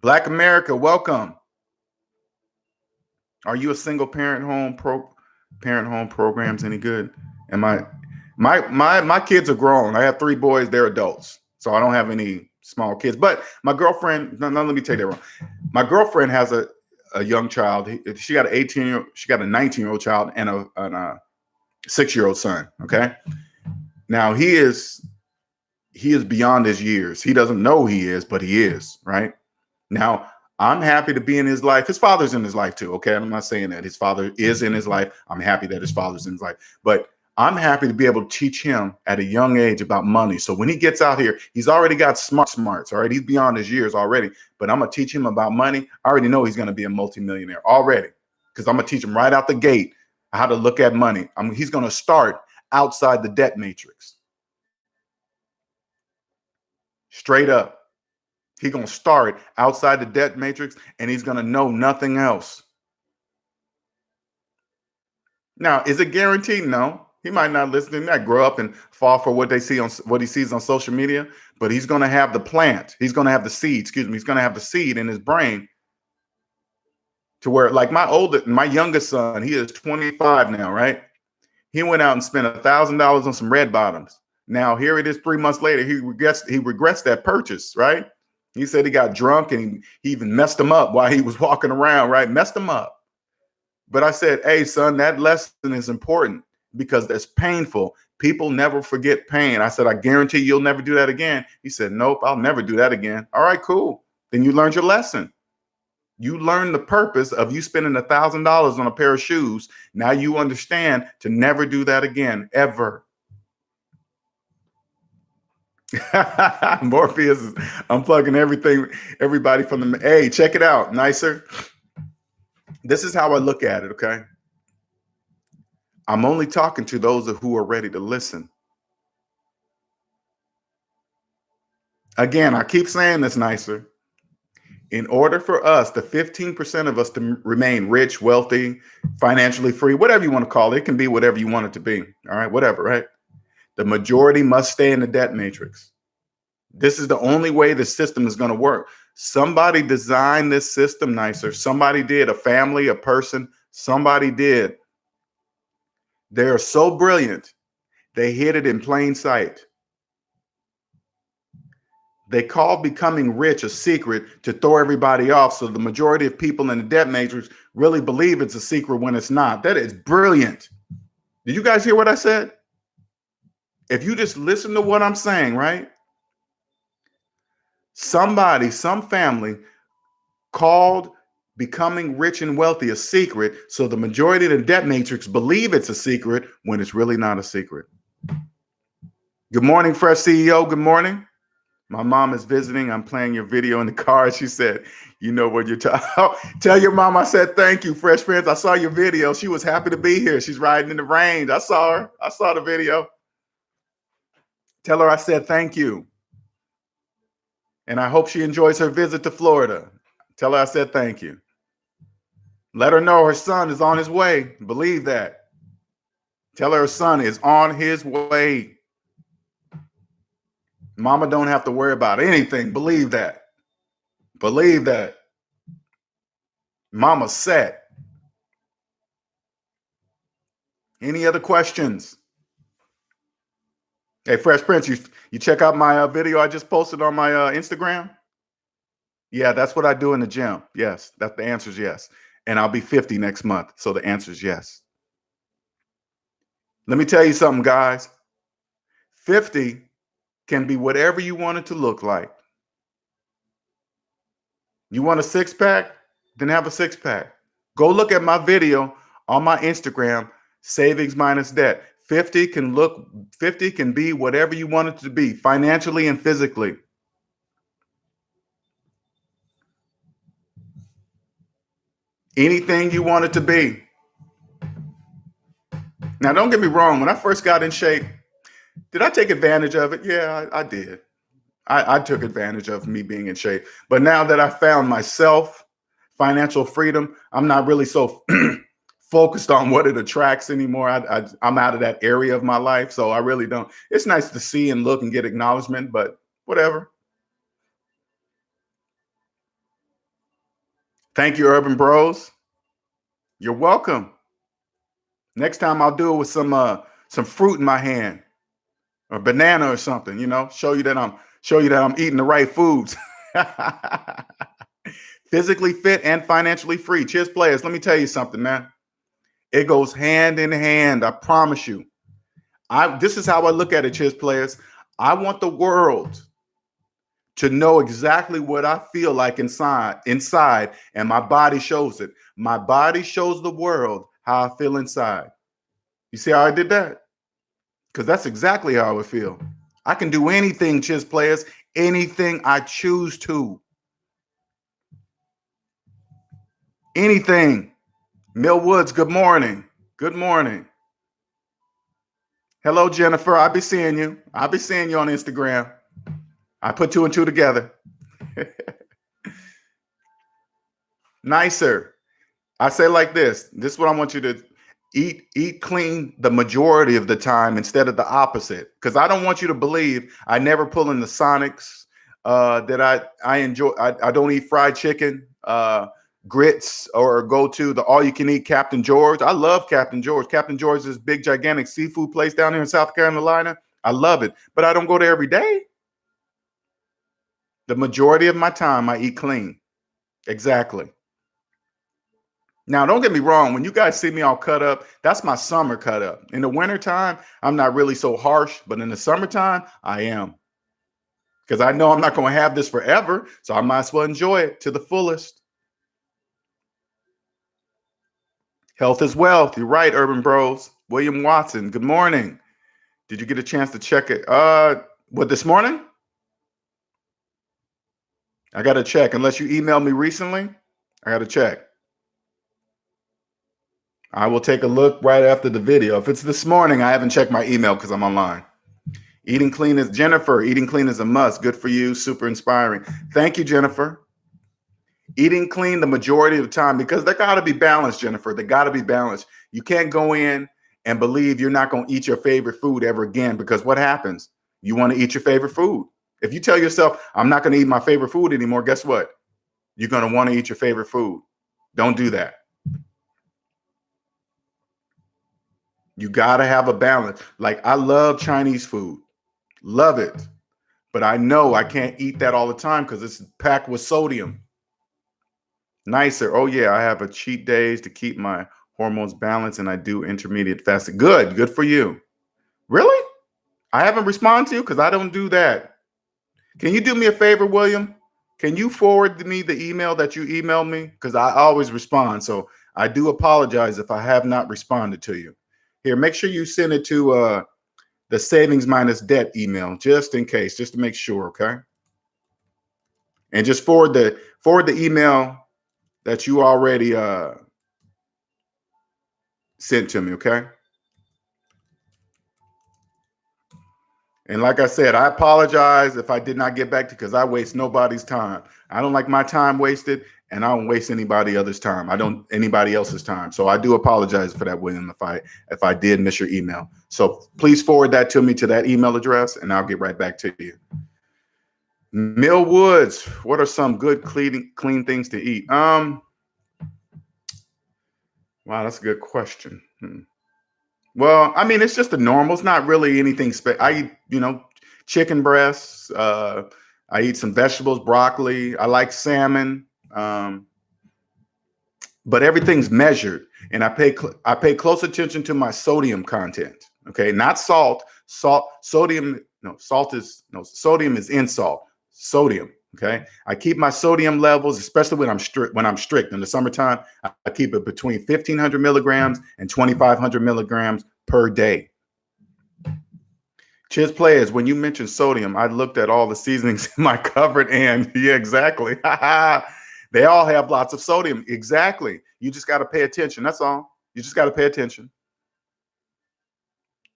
Speaker 1: Black America, welcome. Are you a single parent home programs any good? Am I my kids are grown. I have 3 boys, they're adults. So I don't have any small kids. But my girlfriend, no, let me take that wrong. My girlfriend has a young child. She got a 19-year-old child and a 6-year-old son. Okay. Now he is beyond his years. He doesn't know he is, but he is, right? Now, I'm happy to be in his life. His father's in his life too, okay? I'm not saying that his father is in his life. I'm happy that his father's in his life. But I'm happy to be able to teach him at a young age about money. So when he gets out here, he's already got smarts, all right? He's beyond his years already. But I'm going to teach him about money. I already know he's going to be a multimillionaire already because I'm going to teach him right out the gate how to look at money. He's going to start outside the debt matrix. Straight up. He's going to start outside the debt matrix and he's going to know nothing else. Now, is it guaranteed? No. He might not listen to that, grow up and fall for what he sees on social media, but he's going to have the plant. He's going to have the seed, He's going to have the seed in his brain to where, like my youngest son, he is 25 now, right? He went out and spent $1,000 on some red bottoms. Now here it is 3 months later, he regrets that purchase, right? He said he got drunk and he even messed him up while he was walking around, right? Messed him up. But I said, hey, son, that lesson is important because that's painful. People never forget pain. I said, I guarantee you'll never do that again. He said, nope, I'll never do that again. All right, cool. Then you learned your lesson. You learned the purpose of you spending $1,000 on a pair of shoes. Now you understand to never do that again, ever. Morpheus is unplugging everybody from the, hey, check it out, nicer. This is how I look at it, okay? I'm only talking to those who are ready to listen. Again, I keep saying this, nicer. In order for us, the 15% of us to remain rich, wealthy, financially free, whatever you want to call it, it can be whatever you want it to be, all right, whatever, right? The majority must stay in the debt matrix. This is the only way the system is going to work. Somebody designed this system, nicer. Somebody did, a family, a person, somebody did. They're so brilliant, they hid it in plain sight. They call becoming rich a secret to throw everybody off. So the majority of people in the debt matrix really believe it's a secret when it's not. That is brilliant. Did you guys hear what I said? If you just listen to what I'm saying, right? Some family called becoming rich and wealthy a secret. So the majority of the debt matrix believe it's a secret when it's really not a secret. Good morning, Fresh CEO. Good morning. My mom is visiting. I'm playing your video in the car. She said, you know what you're talking. Tell your mom I said thank you, Fresh Prince. I saw your video. She was happy to be here. She's riding in the range. I saw her. I saw the video. Tell her I said thank you. And I hope she enjoys her visit to Florida. Tell her I said thank you. Let her know her son is on his way. Believe that. Tell her son is on his way. Mama don't have to worry about anything. Believe that. Believe that. Mama's set. Any other questions? Hey, Fresh Prince, you check out my video I just posted on my Instagram? Yeah, that's what I do in the gym. Yes, that the answer is yes. And I'll be 50 next month. So the answer is yes. Let me tell you something, guys. 50 can be whatever you want it to look like. You want a six pack? Then have a six pack. Go look at my video on my Instagram, Savings Minus Debt. 50 can be whatever you want it to be, financially and physically. Anything you want it to be. Now, don't get me wrong. When I first got in shape, did I take advantage of it? Yeah, I did. I took advantage of me being in shape. But now that I found myself, financial freedom, I'm not really so focused on what it attracts anymore. I'm out of that area of my life. So I really don't. It's nice to see and look and get acknowledgement, but whatever. Thank you, Urban Bros. You're welcome. Next time I'll do it with some fruit in my hand or banana or something, show you that I'm eating the right foods. Physically fit and financially free. Cheers, players. Let me tell you something, man. It goes hand in hand. I promise you. This is how I look at it, cheers, players. I want the world to know exactly what I feel like inside, and my body shows it. My body shows the world how I feel inside. You see how I did that? Because that's exactly how I would feel. I can do anything, cheers, players, anything I choose to. Anything. Mill Woods, good morning. Good morning. Hello, Jennifer. I'll be seeing you. I'll be seeing you on Instagram. I put two and two together. Nicer. I say like this. This is what I want you to eat clean the majority of the time instead of the opposite. Because I don't want you to believe I never pull in the Sonics, that I enjoy. I don't eat fried chicken, grits, or go to the all-you-can-eat Captain George. I love Captain George. Captain George is this big, gigantic seafood place down here in South Carolina. I love it. But I don't go there every day. The majority of my time, I eat clean. Exactly. Now, don't get me wrong. When you guys see me all cut up, that's my summer cut up. In the wintertime, I'm not really so harsh, but in the summertime, I am. Because I know I'm not going to have this forever, so I might as well enjoy it to the fullest. Health is wealth. You're right, Urban Bros. William Watson, good morning. Did you get a chance to check it? What, this morning? I got to check. Unless you emailed me recently, I got to check. I will take a look right after the video. If it's this morning, I haven't checked my email because I'm online. Eating clean is Jennifer. Eating clean is a must. Good for you. Super inspiring. Thank you, Jennifer. Eating clean the majority of the time, because they got to be balanced, Jennifer. They got to be balanced. You can't go in and believe you're not going to eat your favorite food ever again, because what happens? You want to eat your favorite food. If you tell yourself, I'm not going to eat my favorite food anymore, guess what? You're going to want to eat your favorite food. Don't do that. You got to have a balance. Like, I love Chinese food. Love it. But I know I can't eat that all the time because it's packed with sodium. Nicer. Oh, yeah. I have a cheat days to keep my hormones balanced, and I do intermediate fasting. Good for you. Really? I haven't responded to you because I don't do that. Can you do me a favor, William? Can you forward me the email that you emailed me? Because I always respond. So I do apologize if I have not responded to you. Here, make sure you send it to the Savings Minus Debt email, just in case, just to make sure, okay? And just forward the email that you already sent to me, okay? And like I said, I apologize if I did not get back to you, because I waste nobody's time. I don't like my time wasted, and I don't waste anybody else's time. So I do apologize for that, William, if I did miss your email. So please forward that to me to that email address, and I'll get right back to you. Mill Woods, what are some good clean things to eat? Wow, that's a good question. Well, I mean, it's just the normal. It's not really anything. I eat, chicken breasts. I eat some vegetables, broccoli. I like salmon. But everything's measured, and I pay close attention to my sodium content. Okay, not salt. Sodium. No, sodium is in salt. Sodium. Okay, I keep my sodium levels, especially when I'm strict. When I'm strict in the summertime, I keep it between 1,500 milligrams and 2,500 milligrams per day. Chiz players, when you mentioned sodium, I looked at all the seasonings in my cupboard, and yeah, exactly. They all have lots of sodium. Exactly. You just got to pay attention. That's all. You just got to pay attention.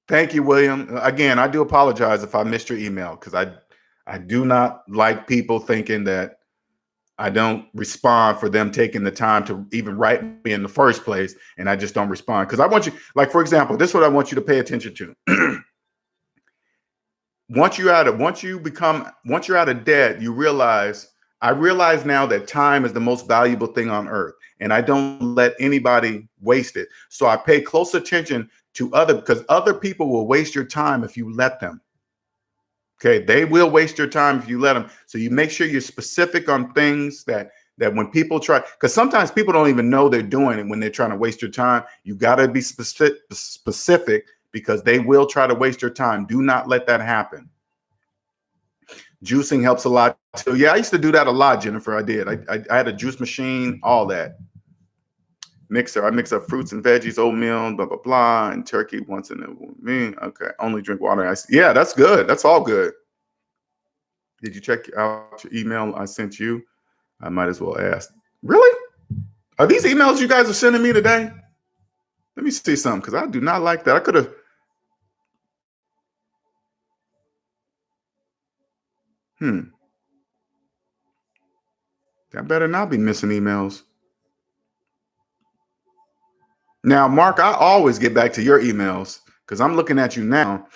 Speaker 1: Thank you, William. Again, I do apologize if I missed your email, because I do not like people thinking that I don't respond for them taking the time to even write me in the first place, and I just don't respond. Because I want you, like, for example, this is what I want you to pay attention to. Once you're out of debt, I realize now that time is the most valuable thing on earth, and I don't let anybody waste it. So I pay close attention to because other people will waste your time if you let them. Okay, they will waste your time if you let them. So you make sure you're specific on things that when people try, because sometimes people don't even know they're doing it when they're trying to waste your time. You got to be specific, because they will try to waste your time. Do not let that happen. Juicing helps a lot too. Yeah, I used to do that a lot, Jennifer. I did. I had a juice machine, all that. Mixer. I mix up fruits and veggies, oatmeal, blah, blah, blah, and turkey once in a week. Okay. Only drink water. Yeah, that's good. That's all good. Did you check out your email I sent you? I might as well ask. Really? Are these emails you guys are sending me today? Let me see something, because I do not like that. I could have. I better not be missing emails. Now, Mark, I always get back to your emails, because I'm looking at you now.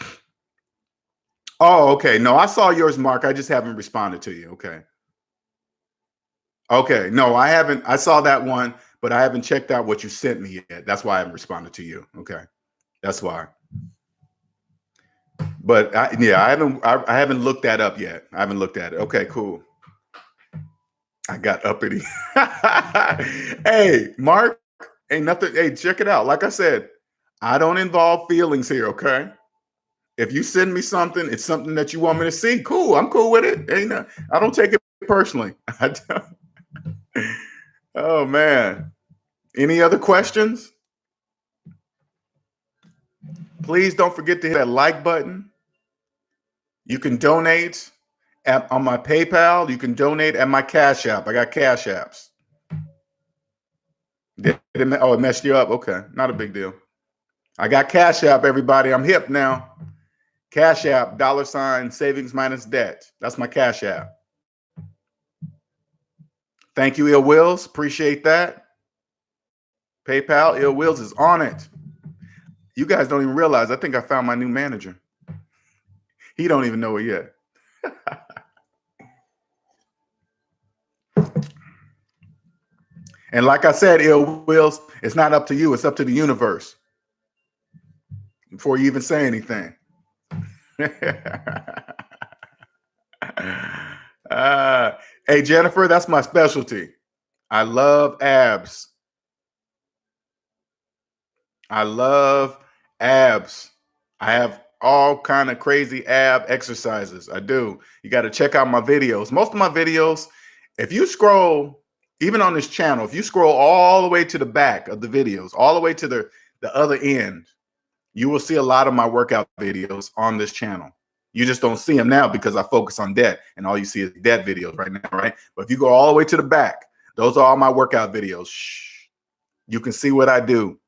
Speaker 1: Oh, okay. No, I saw yours, Mark. I just haven't responded to you. Okay. Okay. No, I haven't. I saw that one, but I haven't checked out what you sent me yet. That's why I haven't responded to you. Okay. That's why. But I haven't looked that up yet. I haven't looked at it. Okay, cool. I got uppity. Hey, Mark, ain't nothing. Hey, check it out. Like I said, I don't involve feelings here. Okay. If you send me something, it's something that you want me to see. Cool. I'm cool with it. I don't take it personally. I don't. Oh man. Any other questions? Please don't forget to hit that like button. You can donate on my PayPal. You can donate at my Cash App. I got Cash Apps. It messed you up? Okay. Not a big deal. I got Cash App, everybody. I'm hip now. Cash App, $ savings minus debt. That's my Cash App. Thank you, Ill Wills. Appreciate that. PayPal, Ill Wills is on it. You guys don't even realize, I think I found my new manager. He don't even know it yet. And like I said, Ill Wills, it's not up to you. It's up to the universe before you even say anything. Hey, Jennifer, that's my specialty. I love abs. I love abs. I have all kind of crazy ab exercises. I do. You got to check out my videos. Most of my videos, if you scroll, even on this channel, if you scroll all the way to the back of the videos, all the way to the other end, you will see a lot of my workout videos on this channel. You just don't see them now because I focus on debt, and all you see is debt videos right now, right? But if you go all the way to the back, those are all my workout videos. Shh. You can see what I do.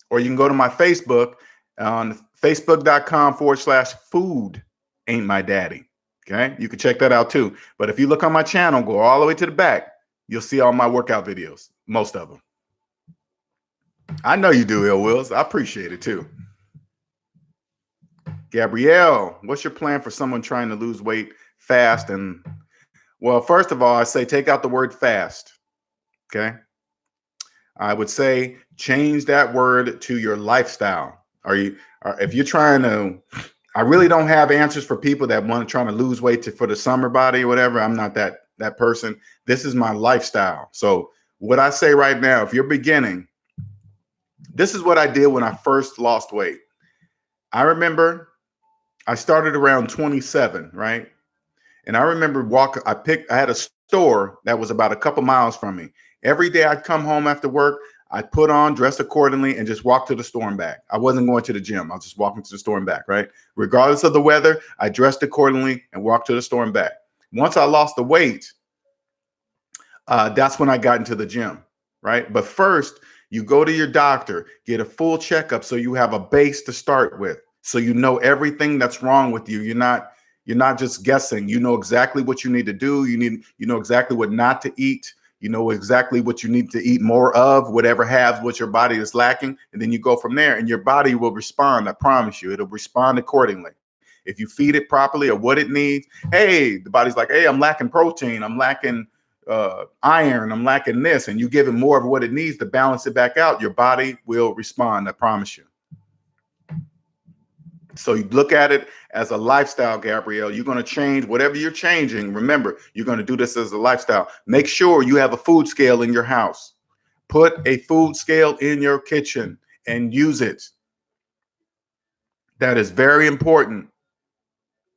Speaker 1: Or you can go to my Facebook on facebook.com/food ain't my daddy. Okay. You can check that out too. But if you look on my channel, go all the way to the back, you'll see all my workout videos, most of them. I know you do, Ill Wills. I appreciate it too. Gabrielle, what's your plan for someone trying to lose weight fast? And well, first of all, I say take out the word fast. Okay. I would say change that word to your lifestyle. If you're trying to, I really don't have answers for people that want to try to lose weight for the summer body or whatever. I'm not that person. This is my lifestyle. So what I say right now, if you're beginning, this is what I did when I first lost weight. I remember I started around 27, right? And I remember I had a store that was about a couple miles from me. Every day I'd come home after work, I'd put on, dress accordingly, and just walk to the store and back. I wasn't going to the gym. I was just walking to the store and back, right? Regardless of the weather, I dressed accordingly and walked to the store and back. Once I lost the weight, that's when I got into the gym, right? But first, you go to your doctor, get a full checkup so you have a base to start with. So you know everything that's wrong with you. You're not just guessing. You know exactly what you need to do. You know exactly what not to eat. You know exactly what you need to eat more of, whatever has what your body is lacking. And then you go from there and your body will respond. I promise you, it'll respond accordingly. If you feed it properly or what it needs, hey, the body's like, hey, I'm lacking protein. I'm lacking iron. I'm lacking this. And you give it more of what it needs to balance it back out. Your body will respond. I promise you. So you look at it as a lifestyle, Gabrielle. You're going to change whatever you're changing. Remember, you're going to do this as a lifestyle. Make sure you have a food scale in your house. Put a food scale in your kitchen and use it. That is very important.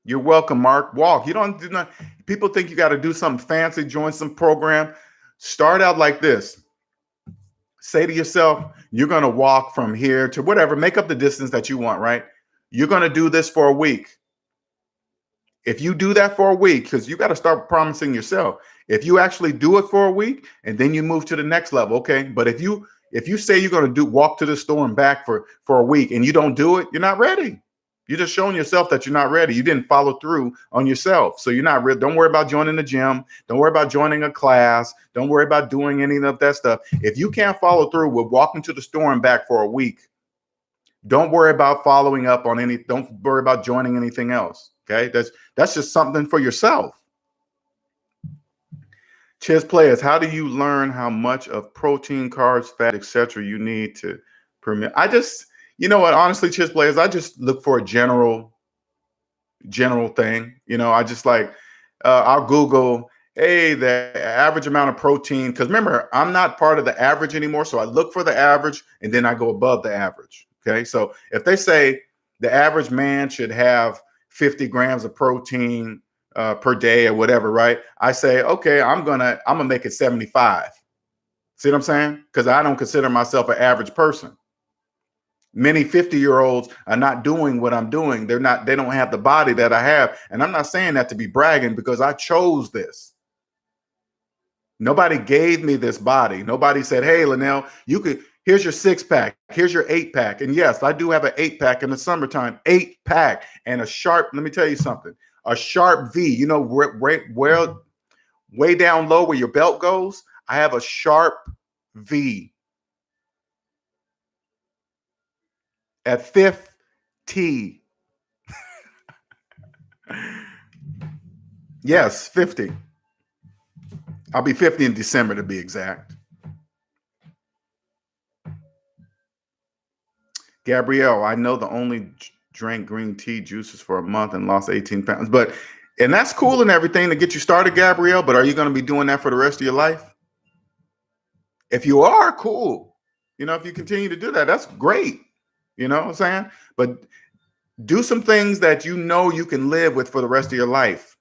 Speaker 1: You're welcome, Mark. Walk. You don't do not. People think you got to do something fancy, join some program. Start out like this. Say to yourself, you're going to walk from here to whatever. Make up the distance that you want, right? You're going to do this for a week. If you do that for a week, because you got to start promising yourself, if you actually do it for a week and then you move to the next level, okay. But if you say you're going to walk to the store and back for a week and you don't do it, you're not ready. You're just showing yourself that you're not ready. You didn't follow through on yourself. So you're not ready. Don't worry about joining the gym. Don't worry about joining a class. Don't worry about doing any of that stuff. If you can't follow through with walking to the store and back for a week, don't worry about following up on don't worry about joining anything else. Okay. That's just something for yourself. Chess players, how do you learn how much of protein, carbs, fat, etc. you need to permit? You know what, honestly, chess players, I just look for a general thing. You know, I just like, I'll Google, hey, the average amount of protein. Because remember, I'm not part of the average anymore. So I look for the average and then I go above the average. Okay. So if they say the average man should have 50 grams of protein per day or whatever, right? I say, okay, I'm gonna make it 75. See what I'm saying? Because I don't consider myself an average person. Many 50-year-olds are not doing what I'm doing. They don't have the body that I have. And I'm not saying that to be bragging because I chose this. Nobody gave me this body. Nobody said, hey, Linnell, here's your 6-pack. Here's your 8-pack. And yes, I do have an 8-pack in the summertime, 8-pack and a sharp, let me tell you something, a sharp V, you know, way down low where your belt goes. I have a sharp V. At 50. Yes, 50. I'll be 50 in December to be exact. Gabrielle, I know the only drank green tea juices for a month and lost 18 pounds. And that's cool and everything to get you started, Gabrielle, but are you going to be doing that for the rest of your life? If you are, cool. You know, if you continue to do that, that's great. You know what I'm saying? But do some things that you know you can live with for the rest of your life.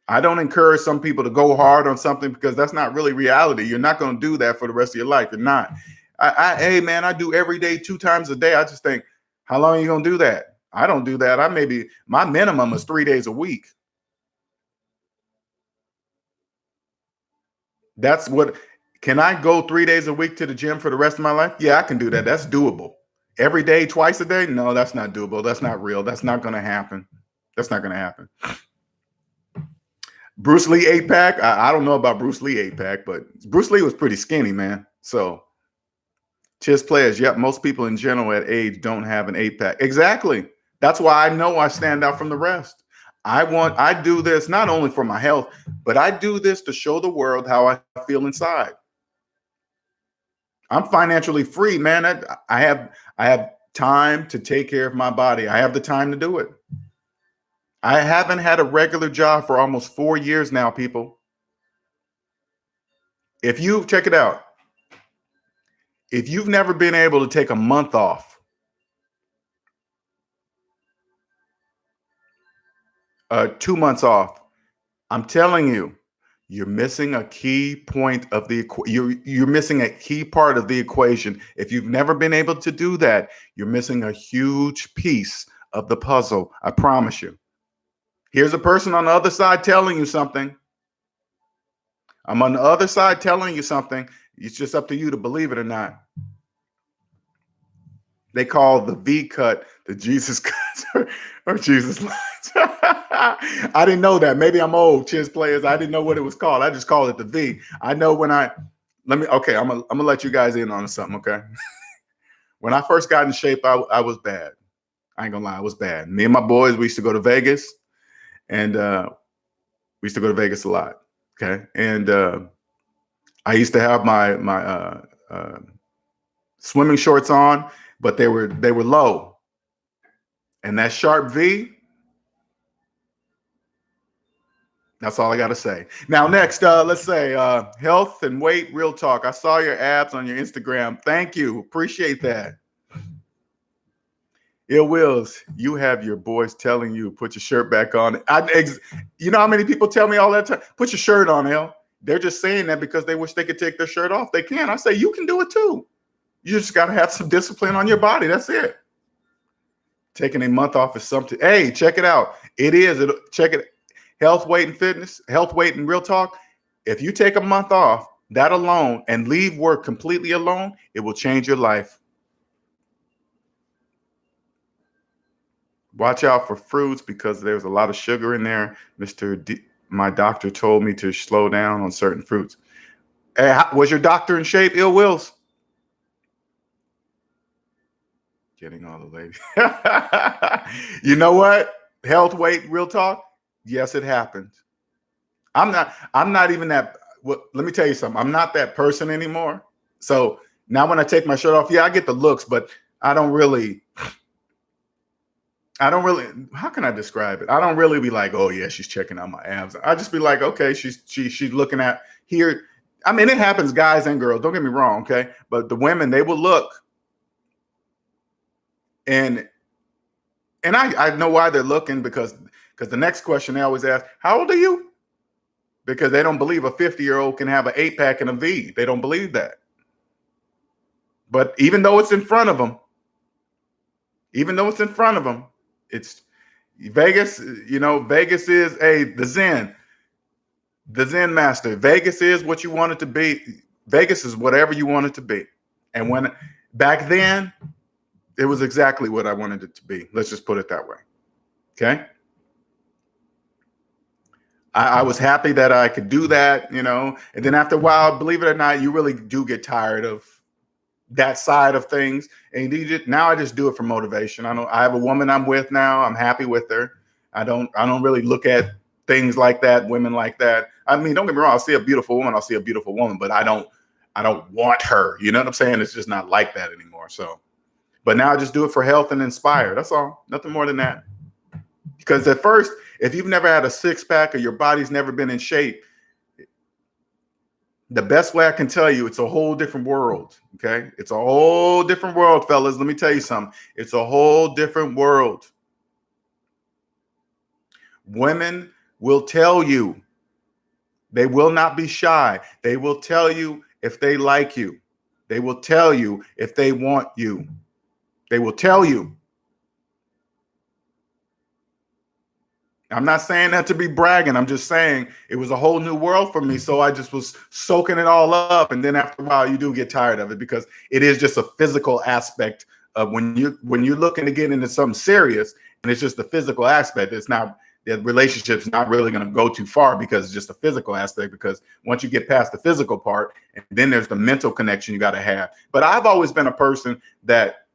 Speaker 1: I don't encourage some people to go hard on something because that's not really reality. You're not going to do that for the rest of your life. You're not. Hey, man, I do every day 2 times a day. I just think, how long are you going to do that? I don't do that. My minimum is 3 days a week. Can I go 3 days a week to the gym for the rest of my life? Yeah, I can do that. That's doable. Every day, twice a day? No, that's not doable. That's not real. That's not going to happen. That's not going to happen. Bruce Lee 8-pack. I don't know about Bruce Lee 8-pack, but Bruce Lee was pretty skinny, man. So chess players, yep, most people in general at age don't have an 8-pack. Exactly. That's why I know I stand out from the rest. I do this not only for my health, but I do this to show the world how I feel inside. I'm financially free, man. I have time to take care of my body. I have the time to do it. I haven't had a regular job for almost 4 years now, people. If you check it out, if you've never been able to take a month off, 2 months off, I'm telling you, you're missing a key point of the you're missing a key part of the equation. If you've never been able to do that, you're missing a huge piece of the puzzle. I promise you. Here's a person on the other side telling you something. I'm on the other side telling you something. It's just up to you to believe it or not. They call the V cut the Jesus cut or Jesus lines. I didn't know that. Maybe I'm old, chess players. I didn't know what it was called. I just called it the V. I know when I'm gonna let you guys in on something, okay? When I first got in shape, I was bad. I ain't gonna lie, I was bad. Me and my boys, we used to go to Vegas, and we used to go to Vegas a lot. Okay. And I used to have my swimming shorts on, but they were low. And that sharp V, that's all I got to say. Now, next, let's say health and weight, real talk. I saw your abs on your Instagram. Thank you. Appreciate that. Ill Wills, you have your boys telling you, put your shirt back on. You know how many people tell me all that time? Put your shirt on, L. They're just saying that because they wish they could take their shirt off. They can. I say, you can do it too. You just got to have some discipline on your body. That's it. Taking a month off is something. Hey, check it out. Check it. Health, weight, and fitness. Health, weight, and real talk. If you take a month off, that alone, and leave work completely alone, it will change your life. Watch out for fruits because there's a lot of sugar in there. My doctor told me to slow down on certain fruits. Hey, was your doctor in shape, Ill Wills? Getting all the ladies. You know what? Health, weight, real talk. Yes, it happened. I'm not even that. Well, let me tell you something. I'm not that person anymore. So now when I take my shirt off, yeah, I get the looks, but I don't really, how can I describe it? I don't really be like, oh yeah, she's checking out my abs. I just be like, okay, she's looking at here. I mean, it happens, guys and girls. Don't get me wrong, okay? But the women, they will look. And I know why they're looking because the next question they always ask, how old are you? Because they don't believe a 50-year-old can have an 8-pack and a V. They don't believe that. But even though it's in front of them, it's Vegas, Vegas is the Zen master. Vegas is what you want it to be. Vegas is whatever you want it to be. And when back then, it was exactly what I wanted it to be. Let's just put it that way. Okay. I was happy that I could do that, and then after a while, believe it or not, you really do get tired of that side of things. And now I just do it for motivation. I have a woman I'm with now. I'm happy with her. I don't really look at things like that, women like that. I mean, don't get me wrong. I'll see a beautiful woman, but I don't want her. You know what I'm saying? It's just not like that anymore. So, but now I just do it for health and inspire. That's all. Nothing more than that. Because at first, if you've never had a 6-pack or your body's never been in shape, the best way I can tell you, it's a whole different world. Okay. It's a whole different world, fellas. Let me tell you something. It's a whole different world. Women will tell you. They will not be shy. They will tell you if they like you. They will tell you if they want you. They will tell you. I'm not saying that to be bragging. I'm just saying it was a whole new world for me. So I just was soaking it all up. And then after a while, you do get tired of it because it is just a physical aspect of when you're looking to get into something serious and it's just the physical aspect. It's not, the relationship's not really going to go too far because it's just a physical aspect, because once you get past the physical part, and then there's the mental connection you got to have. But I've always been a person that,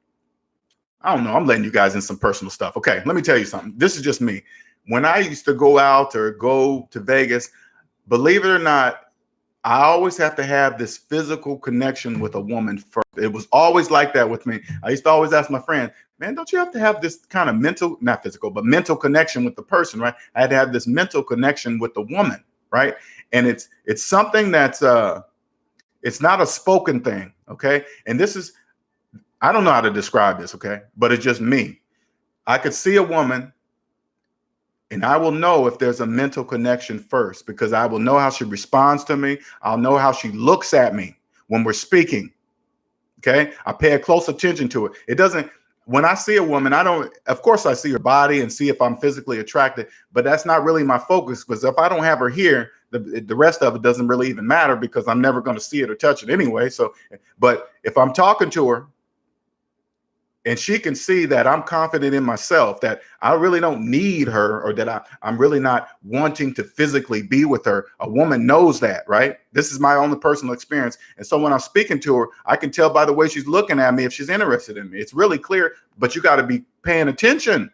Speaker 1: I don't know, I'm letting you guys in some personal stuff. Okay, let me tell you something. This is just me. When I used to go out or go to Vegas, believe it or not, I always have to have this physical connection with a woman first. It was always like that with me. I used to always ask my friend, man, don't you have to have this kind of mental, not physical, but mental connection with the person, right? I had to have this mental connection with the woman, right? And it's something that's it's not a spoken thing, okay? And this is, I don't know how to describe this, okay? But it's just me. I could see a woman and I will know if there's a mental connection first, because I will know how she responds to me. I'll know how she looks at me when we're speaking. Okay. I pay close attention to it. It doesn't, when I see a woman, I don't, of course, I see her body and see if I'm physically attracted, but that's not really my focus, because if I don't have her here, the rest of it doesn't really even matter, because I'm never going to see it or touch it anyway. So, but if I'm talking to her, and she can see that I'm confident in myself, that I really don't need her, or that I'm really not wanting to physically be with her. A woman knows that, right? This is my only personal experience. And so when I'm speaking to her, I can tell by the way she's looking at me if she's interested in me. It's really clear, but you got to be paying attention.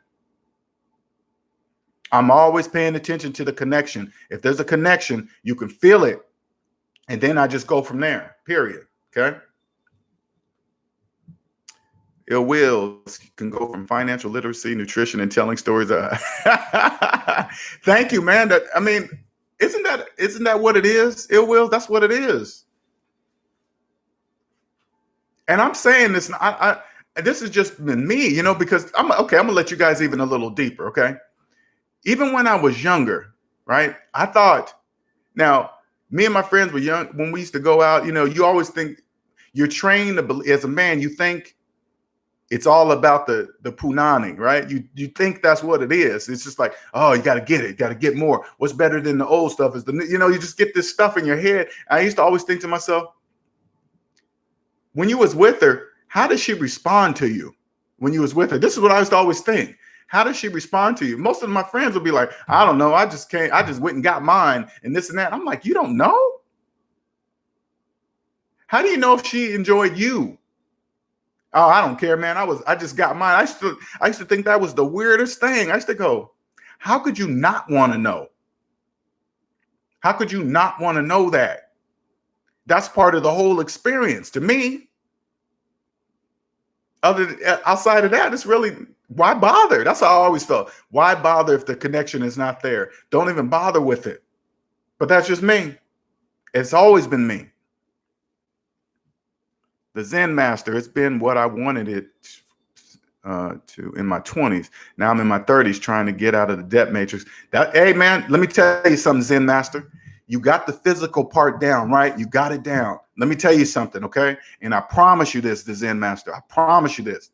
Speaker 1: I'm always paying attention to the connection. If there's a connection, you can feel it. And then I just go from there, period. Okay. Ill will can go from financial literacy, nutrition, and telling stories. Thank you, man. That, I mean, isn't that what it is? Ill will. That's what it is. And I'm saying this. This has just been me, because I'm okay. I'm gonna let you guys even a little deeper. Okay. Even when I was younger, right? I thought. Now, me and my friends were young when we used to go out. You always think you're trained to believe, as a man. You think it's all about the punani, right? You think that's what it is. It's just like, oh, you got to get it, got to get more. What's better than the old stuff is you just get this stuff in your head. I used to always think to myself, when you was with her, how does she respond to you when you was with her? This is what I used to always think. How does she respond to you? Most of my friends will be like, I don't know. I just went and got mine and this and that. I'm like, you don't know? How do you know if she enjoyed you? Oh, I don't care, man. I just got mine. I used to think that was the weirdest thing. I used to go, how could you not want to know? How could you not want to know that? That's part of the whole experience to me. Outside of that, it's really, why bother? That's how I always felt. Why bother if the connection is not there? Don't even bother with it. But that's just me. It's always been me. The Zen master, it's been what I wanted it to in my 20s. Now I'm in my 30s trying to get out of the debt matrix. Hey, man, let me tell you something, Zen master. You got the physical part down, right? You got it down. Let me tell you something, okay? And I promise you this, the Zen master, I promise you this.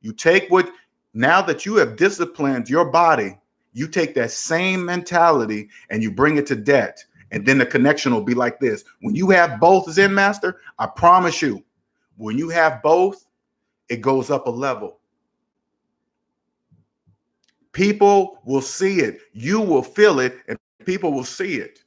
Speaker 1: You take now that you have disciplined your body, you take that same mentality and you bring it to debt. And then the connection will be like this. When you have both, Zen master, I promise you, when you have both, it goes up a level. People will see it. You will feel it, and people will see it.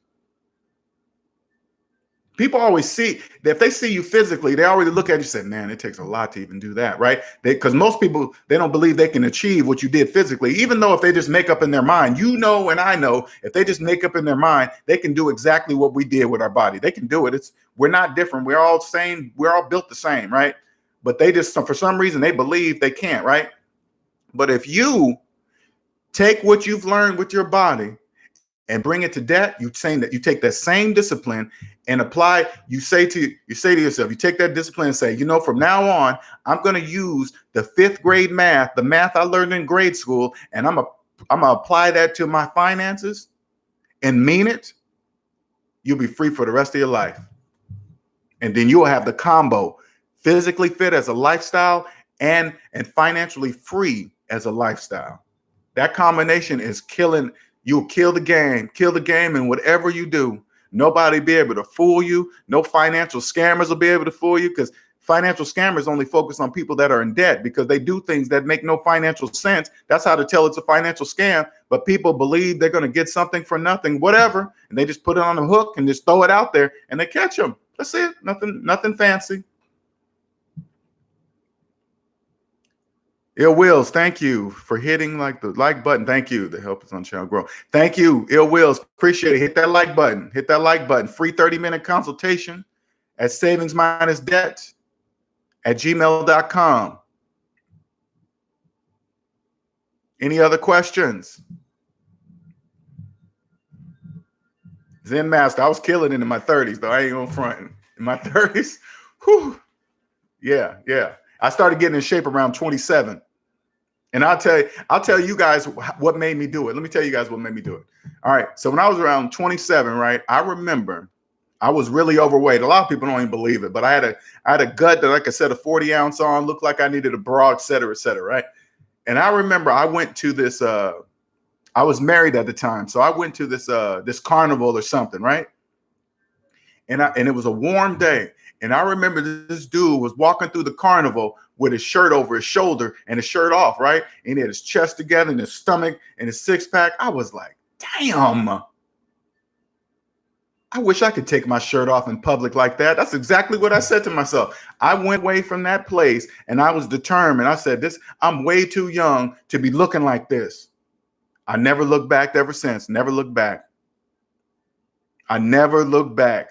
Speaker 1: People always see that if they see you physically, they already look at you and say, man, it takes a lot to even do that, right? Because most people, they don't believe they can achieve what you did physically, even though if they just make up in their mind, and I know, if they just make up in their mind, they can do exactly what we did with our body. They can do it. We're not different. We're all same. We're all built the same, right? But they just, for some reason, they believe they can't, right? But if you take what you've learned with your body and bring it to debt, you saying that you take that same discipline and apply. You say to yourself, you take that discipline and say, from now on, I'm going to use the 5th grade math, the math I learned in grade school, and I'm gonna apply that to my finances and mean it. You'll be free for the rest of your life, and then you'll have the combo: physically fit as a lifestyle and financially free as a lifestyle. That combination is killing. You'll kill the game, and whatever you do, nobody be able to fool you. No financial scammers will be able to fool you, because financial scammers only focus on people that are in debt, because they do things that make no financial sense. That's how to tell it's a financial scam. But people believe they're going to get something for nothing, whatever, and they just put it on the hook and just throw it out there, and they catch them. That's it. Nothing fancy. Ill Wills, thank you for hitting like the like button. Thank you. The help is on channel grow. Thank you, Ill Wills. Appreciate it. Hit that like button. Hit that like button. Free 30-minute consultation at SavingsMinusDebt at gmail.com. Any other questions? Zen Master, I was killing it in my 30s, though. I ain't gonna front. In my 30s, whew, yeah. I started getting in shape around 27. And I'll tell you guys what made me do it. Let me tell you guys what made me do it. All right. So when I was around 27, right, I remember I was really overweight. A lot of people don't even believe it, but I had a gut that I could set a 40-ounce on, looked like I needed a bra, et cetera, right? And I remember I went to this I was married at the time. So I went to this carnival or something, right? And it was a warm day. And I remember this dude was walking through the carnival with his shirt over his shoulder and his shirt off, right? And he had his chest together and his stomach and his six pack. I was like, damn, I wish I could take my shirt off in public like that. That's exactly what I said to myself. I went away from that place and I was determined. I said, I'm way too young to be looking like this. I never looked back ever since. Never looked back. I never looked back.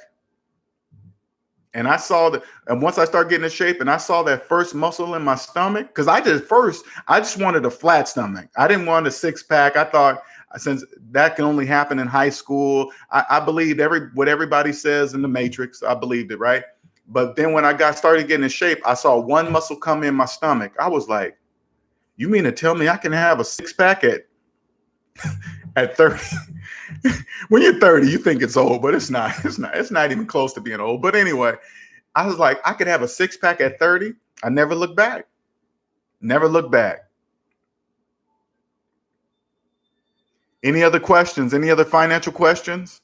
Speaker 1: And I saw that, and once I started getting in shape and I saw that first muscle in my stomach, because I just wanted a flat stomach. I didn't want a six pack. I thought, since that can only happen in high school, I believed what everybody says in the Matrix. I believed it, right? But then when I started getting in shape, I saw one muscle come in my stomach. I was like, you mean to tell me I can have a six pack at 30? When you're 30, you think it's old, but it's not. It's not even close to being old. But anyway, I was like, I could have a six pack at 30. I never looked back. Never looked back. Any other questions? Any other financial questions?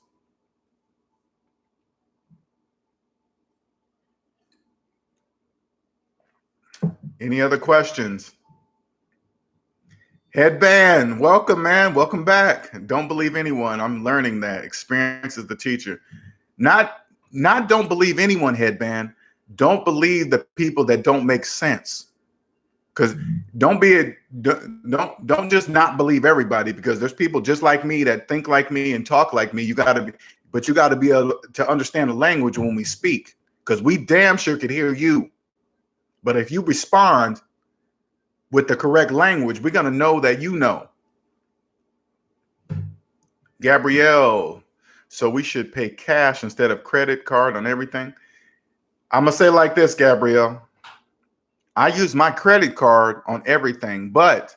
Speaker 1: Any other questions? Headband, welcome, man. Welcome back. Don't believe anyone. I'm learning that. Experience is the teacher. Not don't believe anyone, Headband. Don't believe the people that don't make sense. Because don't just not believe everybody, because there's people just like me that think like me and talk like me. You got to be able to understand the language when we speak, because we damn sure could hear you. But if you respond with the correct language, we're going to know that you know. Gabrielle, so we should pay cash instead of credit card on everything. I'm going to say like this, Gabrielle. I use my credit card on everything, but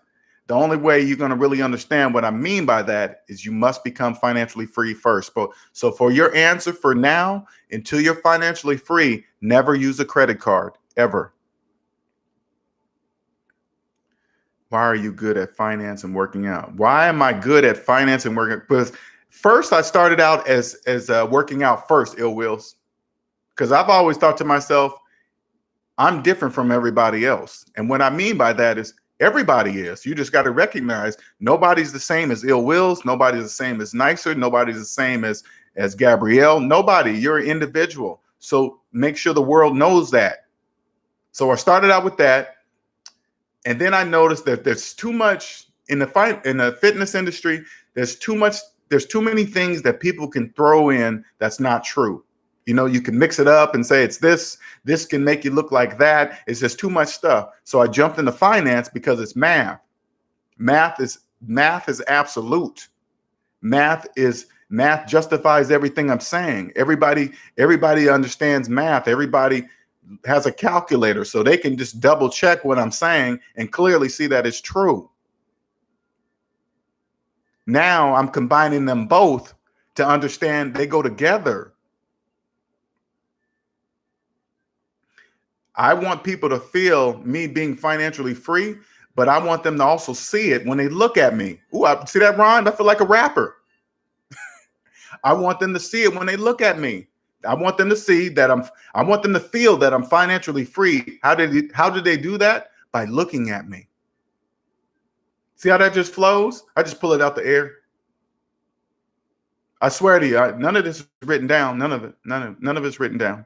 Speaker 1: the only way you're going to really understand what I mean by that is you must become financially free first. But so for your answer for now, until you're financially free, never use a credit card, ever. Why are you good at finance and working out? Why am I good at finance and working? Because first I started out as working out first, Ill Wills, because I've always thought to myself, I'm different from everybody else. And what I mean by that is everybody is. You just got to recognize nobody's the same as Ill Wills. Nobody's the same as Nicer. Nobody's the same as Gabrielle. Nobody. You're an individual. So make sure the world knows that. So I started out with that. And then I noticed that there's too much in the fitness industry. There's too many things that people can throw in that's not true. You know, you can mix it up and say it's this can make you look like that. It's just too much stuff. So I jumped into finance because it's math. Math is absolute. Math justifies everything I'm saying. Everybody understands math. Everybody has a calculator, so they can just double check what I'm saying and clearly see that it's true. Now I'm combining them both to understand they go together. I want people to feel me being financially free, but I want them to also see it when they look at me. Ooh, I see that rhyme? I feel like a rapper. I want them to see it when they look at me. I want them to see that I want them to feel that I'm financially free. How did they do that? By looking at me. See how that just flows? I just pull it out the air. I swear to you, none of this is written down. None of it's written down.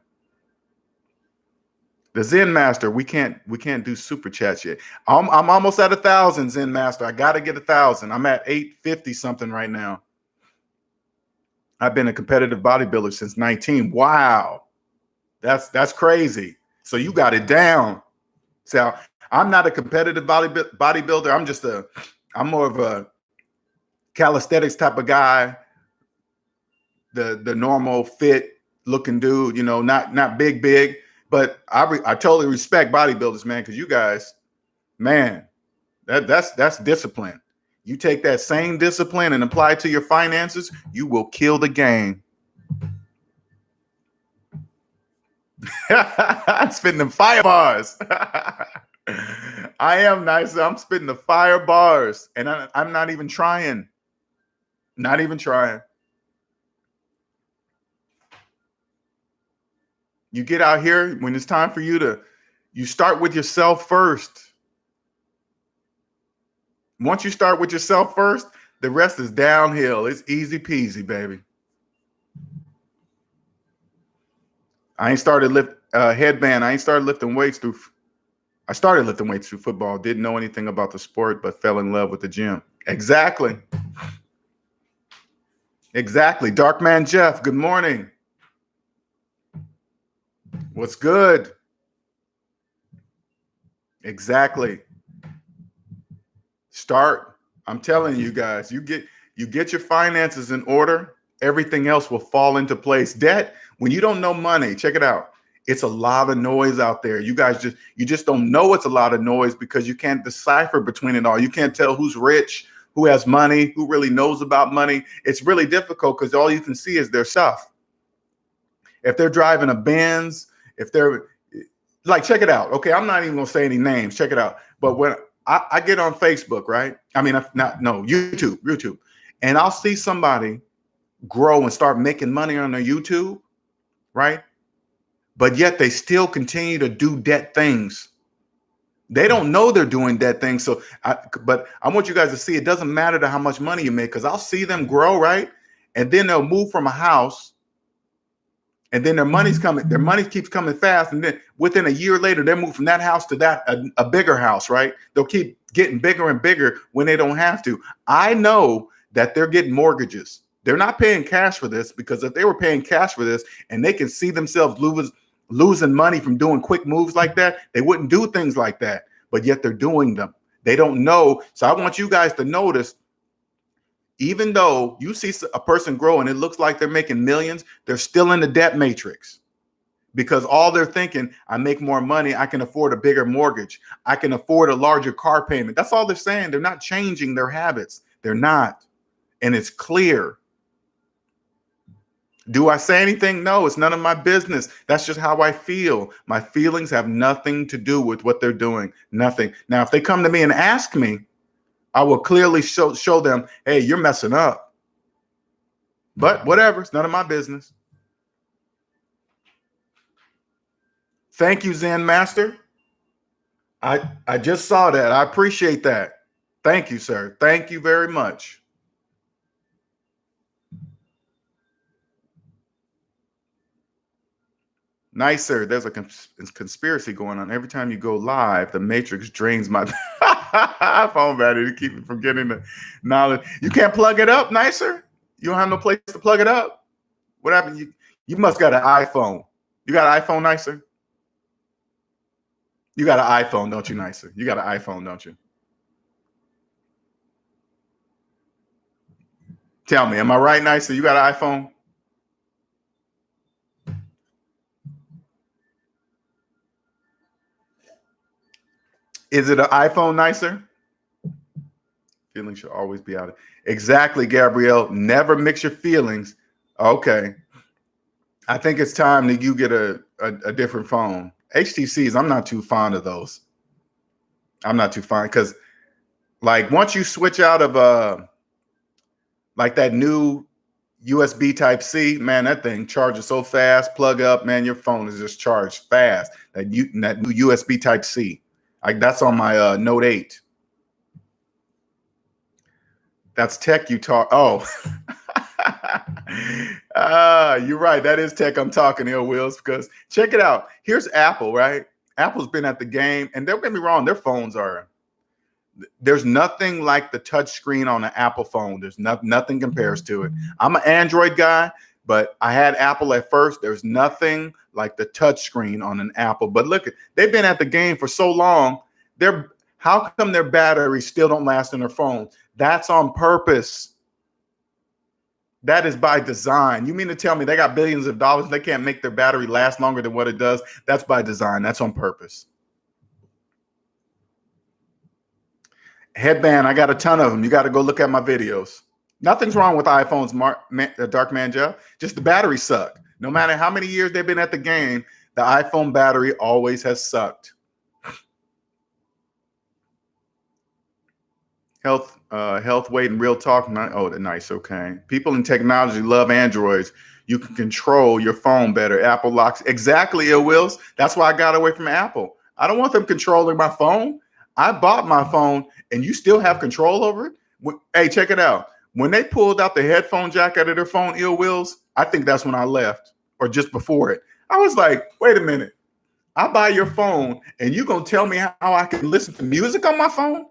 Speaker 1: The Zen Master, we can't do super chats yet. I'm almost at 1,000, Zen Master. I got to get 1,000. I'm at 850 something right now. I've been a competitive bodybuilder since 19. Wow, that's crazy. So you got it down. So I'm not a competitive bodybuilder. I'm more of a calisthenics type of guy. The normal fit looking dude, you know, not big, but I totally respect bodybuilders, man, because you guys, man, that's discipline. You take that same discipline and apply it to your finances, you will kill the game. I'm spitting the fire bars. I am nice. I'm spitting the fire bars, and I'm not even trying. Not even trying. You get out here when it's time for you start with yourself first. Once you start with yourself first, the rest is downhill. It's easy peasy, baby. I ain't started headband. I started lifting weights through football. Didn't know anything about the sport, but fell in love with the gym. Exactly. Exactly. Darkman Jeff, good morning. What's good? Exactly. Start. I'm telling you guys, you get your finances in order, everything else will fall into place. Debt, when you don't know money, check it out. It's a lot of noise out there. You guys just don't know it's a lot of noise because you can't decipher between it all. You can't tell who's rich, who has money, who really knows about money. It's really difficult because all you can see is their stuff. If they're driving a Benz, if they're like, check it out. Okay, I'm not even gonna say any names. Check it out. But when I get on Facebook, right? I mean, YouTube, and I'll see somebody grow and start making money on their YouTube, right? But yet they still continue to do debt things. They don't know they're doing debt things. But I want you guys to see it doesn't matter to how much money you make, because I'll see them grow, right? And then they'll move from a house, and then their money keeps coming fast. And then within a year later, they move from that house to a bigger house, right? They'll keep getting bigger and bigger when they don't have to. I know that they're getting mortgages. They're not paying cash for this, because if they were paying cash for this and they can see themselves losing money from doing quick moves like that, they wouldn't do things like that. But yet they're doing them. They don't know. So I want you guys to notice, even though you see a person grow and it looks like they're making millions, they're still in the debt matrix, because all they're thinking, I make more money, I can afford a bigger mortgage, I can afford a larger car payment. That's all they're saying. They're not changing their habits. They're not. And it's clear. Do I say anything? No, it's none of my business. That's just how I feel. My feelings have nothing to do with what they're doing. Nothing. Now, if they come to me and ask me, I will clearly show them, hey, you're messing up. But whatever, it's none of my business. Thank you, Zen Master. I just saw that. I appreciate that. Thank you, sir. Thank you very much. Nicer. There's a conspiracy going on. Every time you go live, the matrix drains my phone battery to keep me from getting the knowledge. You can't plug it up, Nicer? You don't have no place to plug it up? What happened? You must got an iPhone. You got an iPhone, Nicer? You got an iPhone, don't you, Nicer? You got an iPhone, don't you? Tell me, am I right, Nicer? You got an iPhone? Is it an iPhone, Nicer? Feelings should always be out. Exactly, Gabrielle. Never mix your feelings. Okay. I think it's time that you get a different phone. HTCs, I'm not too fond of those. I'm not too fond, because like once you switch out of like that new USB type C, man, that thing charges so fast. Plug up, man, your phone is just charged fast. That new USB type C. Like that's on my Note 8. That's tech you talk. Oh, you're right. That is tech I'm talking here, Wills, because check it out. Here's Apple, right? Apple's been at the game, and don't get me wrong, their phones are, there's nothing like the touch screen on an Apple phone. There's nothing compares to it. I'm an Android guy, but I had Apple at first. There's nothing like the touch screen on an Apple. But look, they've been at the game for so long. How come their batteries still don't last in their phone? That's on purpose. That is by design. You mean to tell me they got billions of dollars, they can't make their battery last longer than what it does? That's by design. That's on purpose. Headband, I got a ton of them. You got to go look at my videos. Nothing's wrong with iPhones, Dark Man Jeff. Just the batteries suck. No matter how many years they've been at the game, the iPhone battery always has sucked. Health, weight, and real talk. Oh, nice. Okay. People in technology love Androids. You can control your phone better. Apple locks. Exactly, Ill Wills. That's why I got away from Apple. I don't want them controlling my phone. I bought my phone and you still have control over it. Hey, check it out. When they pulled out the headphone jack out of their phone, Ill Wills, I think that's when I left, or just before it. I was like, wait a minute. I buy your phone and you gonna tell me how I can listen to music on my phone?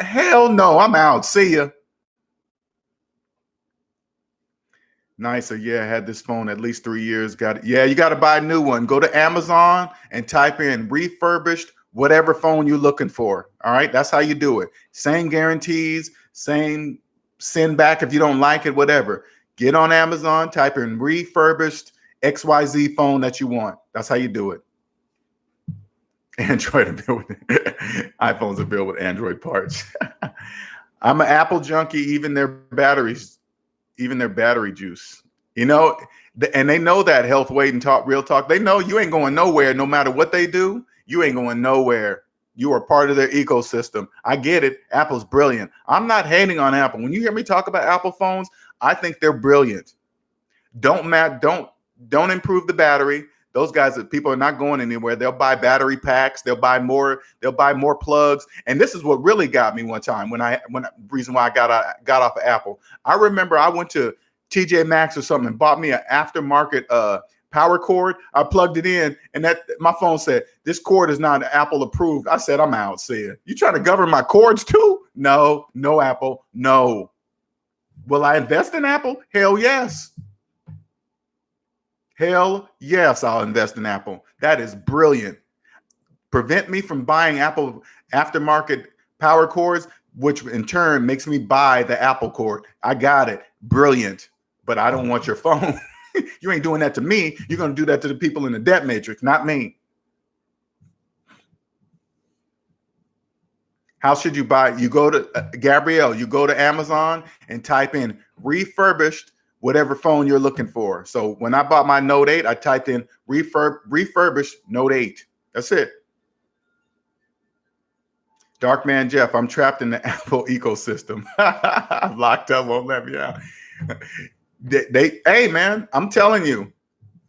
Speaker 1: Hell no, I'm out. See ya. Nicer. Yeah, I had this phone at least 3 years. Got it. Yeah, you got to buy a new one. Go to Amazon and type in refurbished, whatever phone you're looking for. All right. That's how you do it. Same guarantees, same send back if you don't like it, whatever. Get on Amazon, type in refurbished XYZ phone that you want. That's how you do it. Android are built with iPhones are built with Android parts. I'm an Apple junkie, even their battery juice. You know, and they know that. Health, weight, and talk, real talk. They know you ain't going nowhere no matter what they do. You ain't going nowhere. You are part of their ecosystem. I get it. Apple's brilliant. I'm not hating on Apple. When you hear me talk about Apple phones, I think they're brilliant. Don't improve the battery. Those guys, that people are not going anywhere. They'll buy battery packs. They'll buy more plugs. And this is what really got me one time when reason why I got off of Apple. I remember I went to TJ Maxx or something and bought me an aftermarket power cord. I plugged it in and my phone said, this cord is not Apple approved. I said, I'm out. See ya. You trying to govern my cords too? No, Apple, no. Will I invest in Apple? Hell yes. Hell yes, I'll invest in Apple. That is brilliant. Prevent me from buying Apple aftermarket power cords, which in turn makes me buy the Apple cord. I got it. Brilliant. But I don't want your phone. You ain't doing that to me. You're going to do that to the people in the debt matrix, not me. How should you buy? You go to Gabrielle, you go to Amazon and type in refurbished whatever phone you're looking for. So when I bought my Note 8, I typed in refurbished Note 8. That's it. Dark Man Jeff, I'm trapped in the Apple ecosystem. I'm locked up, won't let me out. Hey man, I'm telling you,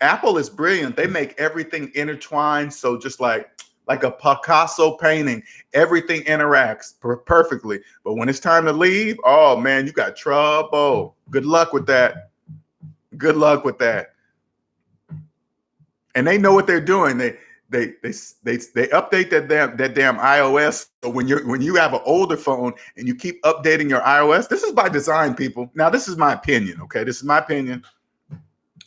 Speaker 1: Apple is brilliant. They make everything intertwined. So just like a Picasso painting, everything interacts perfectly. But when it's time to leave, oh man, you got trouble. Good luck with that. Good luck with that. And they know what they're doing. They update that damn iOS. So when you have an older phone and you keep updating your iOS, this is by design, people. Now this is my opinion. Okay, this is my opinion.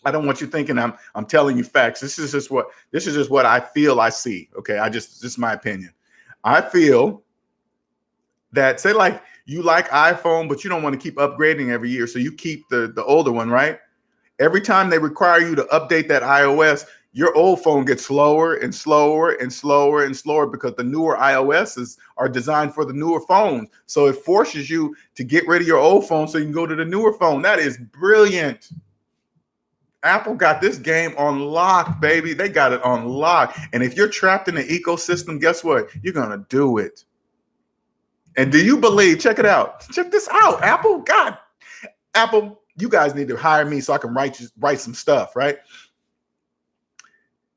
Speaker 1: I don't want you thinking I'm telling you facts. This is just what I feel I see. Okay, this is my opinion. I feel that, say like you like iPhone, but you don't want to keep upgrading every year, so you keep the older one, right? Every time they require you to update that iOS, your old phone gets slower and slower and slower and slower because the newer iOSs are designed for the newer phones. So it forces you to get rid of your old phone so you can go to the newer phone. That is brilliant. Apple got this game on lock, baby. They got it on lock. And if you're trapped in the ecosystem, guess what? You're going to do it. And do you believe, check it out. Check this out, Apple. God, Apple, you guys need to hire me so I can write some stuff, right?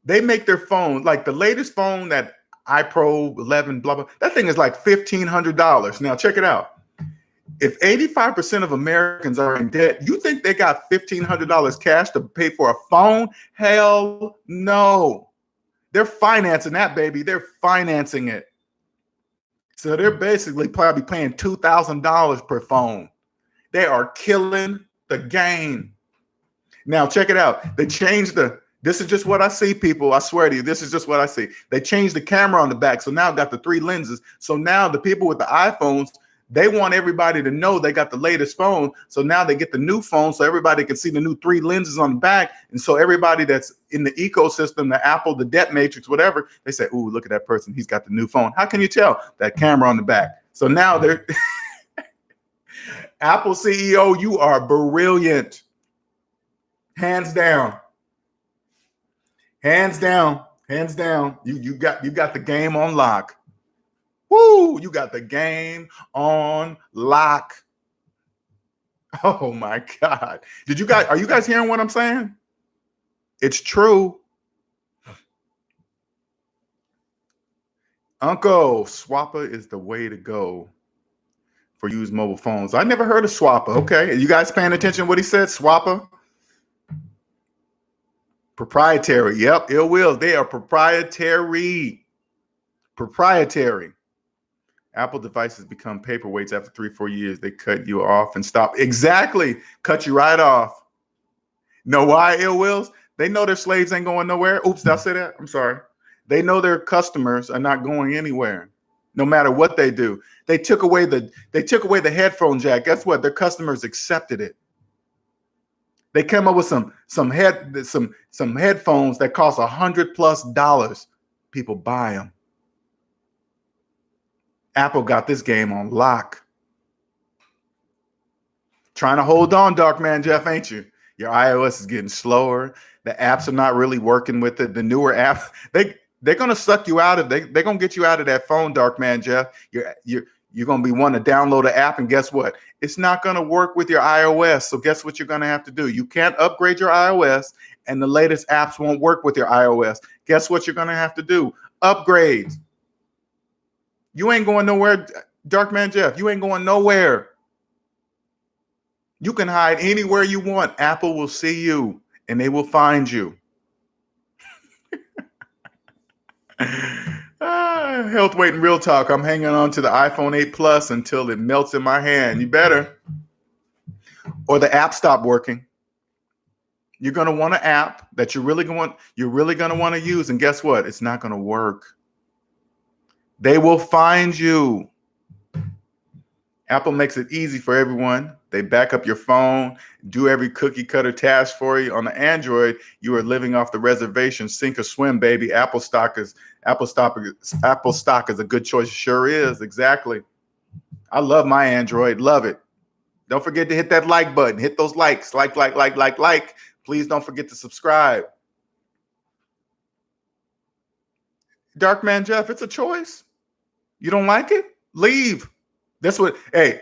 Speaker 1: They make their phone, like the latest phone, that iPro 11, blah, blah. That thing is like $1,500. Now, check it out. If 85% of Americans are in debt, you think they got $1,500 cash to pay for a phone? Hell no. They're financing that, baby. They're financing it. So they're basically probably paying $2,000 per phone. They are killing the game. Now, check it out. They changed this is just what I see, people. I swear to you, this is just what I see. They changed the camera on the back. So now I've got the 3 lenses. So now the people with the iPhones, they want everybody to know they got the latest phone. So now they get the new phone so everybody can see the new 3 lenses on the back. And so everybody that's in the ecosystem, the Apple, the debt matrix, whatever, they say, ooh, look at that person. He's got the new phone. How can you tell? That camera on the back. So now they're Apple CEO, you are brilliant. Hands down. Hands down. Hands down. You got the game on lock. Woo! You got the game on lock. Oh my God. Are you guys hearing what I'm saying? It's true. Uncle, Swapper is the way to go for used mobile phones. I never heard of Swapper. Okay. Are you guys paying attention to what he said? Swapper? Proprietary. Yep. Ill Wills. They are proprietary. Proprietary. Apple devices become paperweights after 3-4 years. They cut you off and stop. Exactly. Cut you right off. Know why, Ill Wills? They know their slaves ain't going nowhere. Oops, did I say that? I'm sorry. They know their customers are not going anywhere, no matter what they do. They took away the headphone jack. Guess what? Their customers accepted it. They came up with some headphones that cost $100+. People buy them. Apple got this game on lock. Trying to hold on, Dark Man Jeff, ain't you? Your iOS is getting slower. The apps are not really working with it. The newer apps, they're gonna suck you out of. They're gonna get you out of that phone, Dark Man Jeff. You're gonna be wanting to download an app, and guess what? It's not gonna work with your iOS. So guess what you're gonna have to do? You can't upgrade your iOS, and the latest apps won't work with your iOS. Guess what you're gonna have to do? Upgrade. You ain't going nowhere, Dark Man Jeff. You ain't going nowhere. You can hide anywhere you want. Apple will see you and they will find you. Health Weight and Real Talk. I'm hanging on to the iPhone 8 Plus until it melts in my hand. You better. Or the app stopped working. You're going to want an app that you're really going to want to use. And guess what? It's not going to work. They will find you. Apple makes it easy for everyone. They back up your phone, do every cookie cutter task for you. On the Android, you are living off the reservation, sink or swim, baby. Apple stock is a good choice. It sure is. Exactly. I love my Android. Love it. Don't forget to hit that like button. Hit those likes. Like. Please don't forget to subscribe. Dark Man Jeff, it's a choice. You don't like it? Leave. That's what, hey,